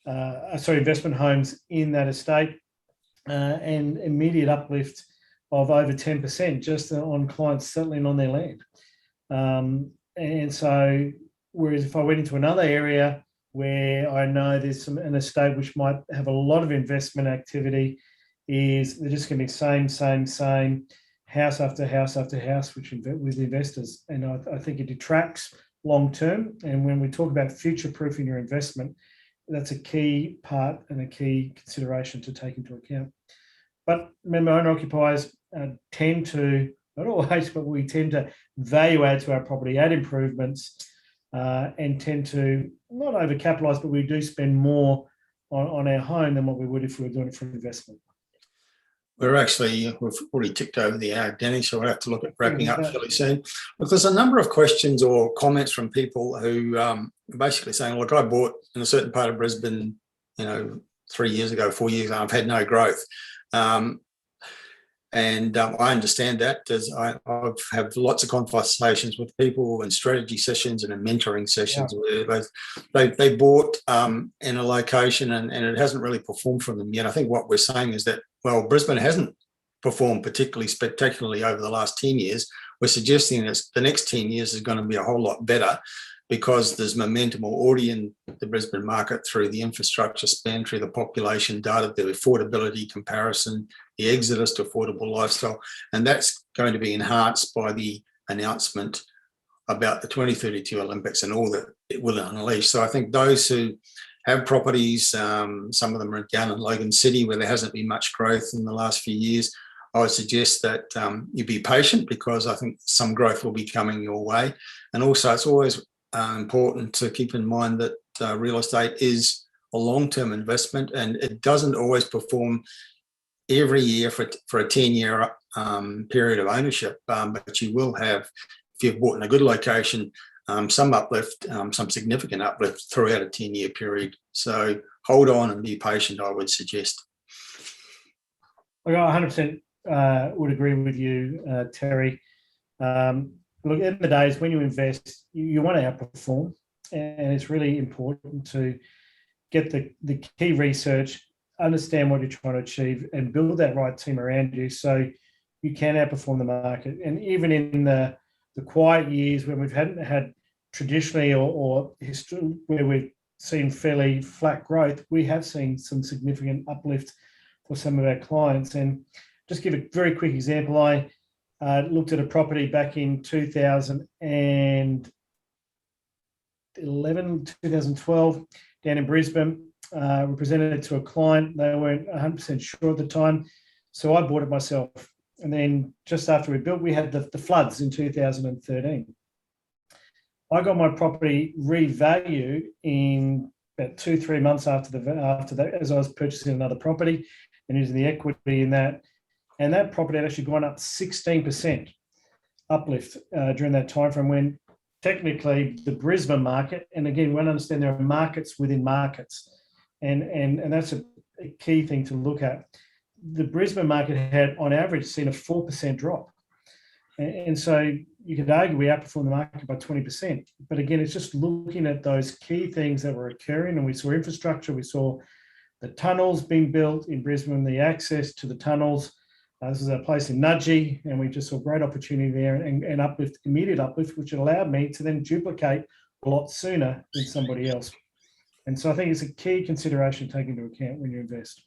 investment homes in that estate and immediate uplift of over 10% just on clients settling on their land. And so, whereas if I went into another area where I know there's an estate which might have a lot of investment activity, they're just going to be same, house after house after house, with investors. And I think it detracts long term. And when we talk about future-proofing your investment, that's a key part and a key consideration to take into account. But remember, owner-occupiers tend to, not always, but we tend to value add to our property, add improvements, and tend to not overcapitalise, but we do spend more on our home than what we would if we were doing it for investment. We've already ticked over the hour, Danny, so we'll have to look at wrapping up fairly soon. But there's a number of questions or comments from people who basically saying, look, I bought in a certain part of Brisbane, 3 years ago, 4 years ago, I've had no growth. And I understand that, as I've had lots of conversations with people in strategy sessions and in mentoring sessions where they bought in a location and it hasn't really performed for them yet. I think what we're saying is that, well, Brisbane hasn't performed particularly spectacularly over the last 10 years. We're suggesting that the next 10 years is going to be a whole lot better because there's momentum already in the Brisbane market through the infrastructure spend, through the population data, the affordability comparison, the exodus to affordable lifestyle, and that's going to be enhanced by the announcement about the 2032 Olympics and all that it will unleash. So I think those who have properties, some of them are down in Logan City where there hasn't been much growth in the last few years, I would suggest that you be patient because I think some growth will be coming your way. And also it's always important to keep in mind that real estate is a long-term investment and it doesn't always perform every year for a 10-year period of ownership, but you will have, if you've bought in a good location, some uplift, some significant uplift throughout a 10-year period. So hold on and be patient, I would suggest. I 100% would agree with you, Terry. Look, at the end of the day, when you invest, you want to outperform, and it's really important to get the key research, understand what you're trying to achieve, and build that right team around you so you can outperform the market. And even in the quiet years when we've hadn't had traditionally or history where we've seen fairly flat growth, we have seen some significant uplift for some of our clients. And just give a very quick example. I looked at a property back in 2012 down in Brisbane. We presented it to a client. They weren't 100% sure at the time, so I bought it myself. And then just after we built, we had the floods in 2013. I got my property revalued in about 2-3 months after that, as I was purchasing another property and using the equity in that. And that property had actually gone up 16% uplift during that time frame when technically the Brisbane market, and again, we want to understand there are markets within markets, and that's a key thing to look at. The Brisbane market had, on average, seen a 4% drop. And so you could argue we outperformed the market by 20%. But again, it's just looking at those key things that were occurring, and we saw infrastructure, we saw the tunnels being built in Brisbane, the access to the tunnels. This is a place in Nudgee, and we just saw great opportunity there and uplift, immediate uplift, which allowed me to then duplicate a lot sooner than somebody else. And so I think it's a key consideration to take into account when you invest.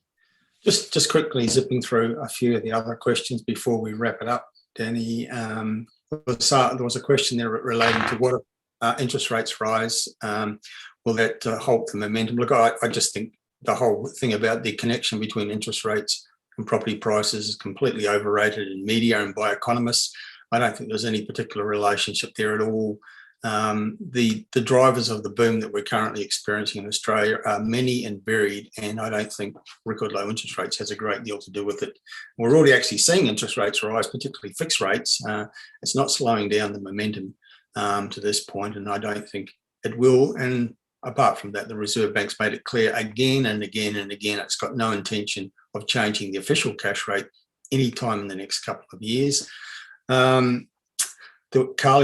Just quickly zipping through a few of the other questions before we wrap it up, Danny. There was a question there relating to what if interest rates rise, will that halt the momentum? Look, I just think the whole thing about the connection between interest rates and property prices is completely overrated in media and by economists. I don't think there's any particular relationship there at all. The drivers of the boom that we're currently experiencing in Australia are many and varied, and I don't think record low interest rates has a great deal to do with it. We're already actually seeing interest rates rise, particularly fixed rates. It's not slowing down the momentum to this point, and I don't think it will. And apart from that, the Reserve Bank's made it clear again and again and again, it's got no intention of changing the official cash rate any time in the next couple of years. Carly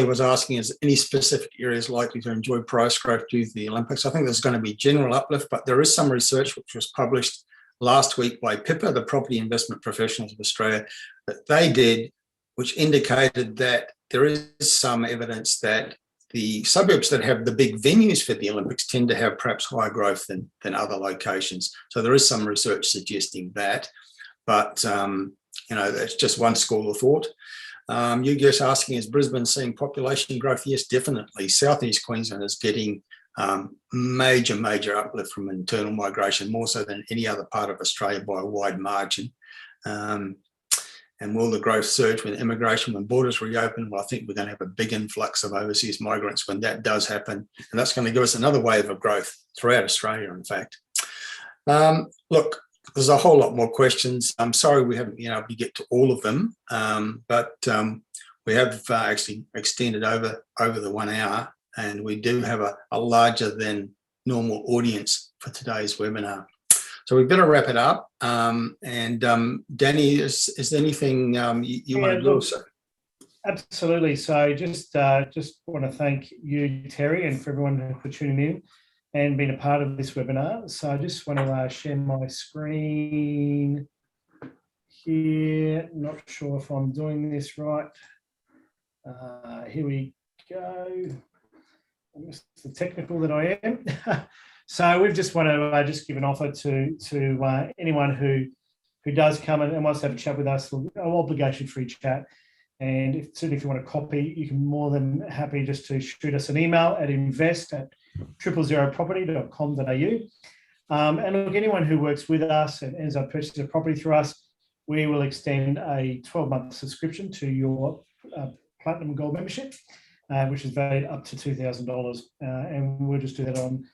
was asking, is any specific areas likely to enjoy price growth due to the Olympics? I think there's going to be general uplift, but there is some research which was published last week by PIPA, the Property Investment Professionals of Australia, that they did, which indicated that there is some evidence that the suburbs that have the big venues for the Olympics tend to have perhaps higher growth than other locations. So there is some research suggesting that, but that's just one school of thought. You're just asking, is Brisbane seeing population growth? Yes, definitely. Southeast Queensland is getting major uplift from internal migration, more so than any other part of Australia by a wide margin. And will the growth surge when immigration, when borders reopen? Well, I think we're going to have a big influx of overseas migrants when that does happen. And that's going to give us another wave of growth throughout Australia, in fact. Look, there's a whole lot more questions. I'm sorry we haven't been able to get to all of them, but we have actually extended over the 1 hour, and we do have a larger than normal audience for today's webinar. So we better wrap it up. And Danny, is there anything you want to do also? Absolutely. So just want to thank you, Terry, and for everyone for tuning in and being a part of this webinar. So I just want to share my screen here. Not sure if I'm doing this right. Here we go. I'm just the technical that I am. So we've just want to just give an offer to anyone who does come and wants to have a chat with us, no obligation-free chat. And certainly if you want a copy, you can more than happy just to shoot us an email at invest@000property.com.au. And look, anyone who works with us and ends up purchasing a property through us, we will extend a 12-month subscription to your Platinum and Gold membership, which is valued up to $2,000. And we'll just do that on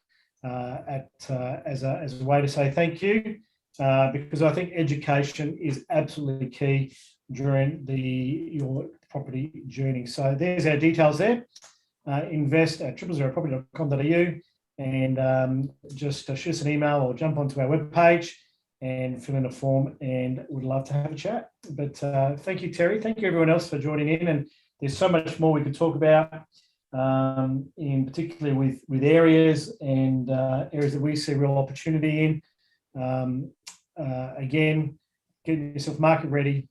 as a way to say thank you, because I think education is absolutely key during your property journey. So there's our details there. Invest@000property.com.au, and just shoot us an email or jump onto our webpage and fill in a form, and we'd love to have a chat. But thank you, Terry. Thank you, everyone else, for joining in. And there's so much more we could talk about, in particularly with areas and areas that we see real opportunity in. Again, getting yourself market ready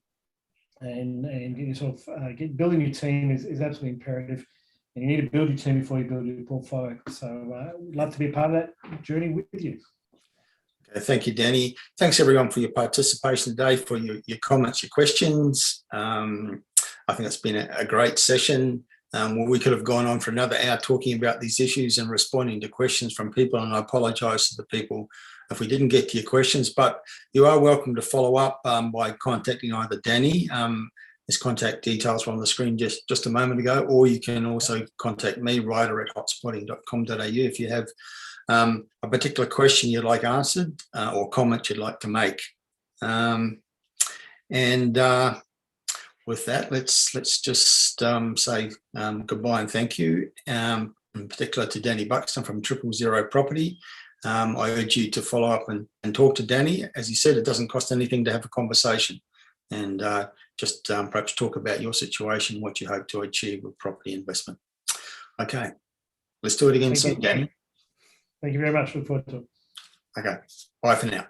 and getting yourself building your team is absolutely imperative. And you need to build your team before you build your portfolio. So we'd love to be a part of that journey with you. Okay, thank you, Danny. Thanks everyone for your participation today, for your comments, your questions. I think it's been a great session. We could have gone on for another hour talking about these issues and responding to questions from people, and I apologise to the people if we didn't get to your questions, but you are welcome to follow up by contacting either Danny. His contact details were on the screen just a moment ago, or you can also contact me, Ryder @hotspotting.com.au, if you have a particular question you'd like answered or comment you'd like to make. With that, let's just say goodbye and thank you, in particular to Danny Buxton from 000 Property. I urge you to follow up and talk to Danny. As he said, it doesn't cost anything to have a conversation, and just perhaps talk about your situation, what you hope to achieve with property investment. Okay, let's do it again soon, Danny. Thank you very much. Look forward to it. Okay, bye for now.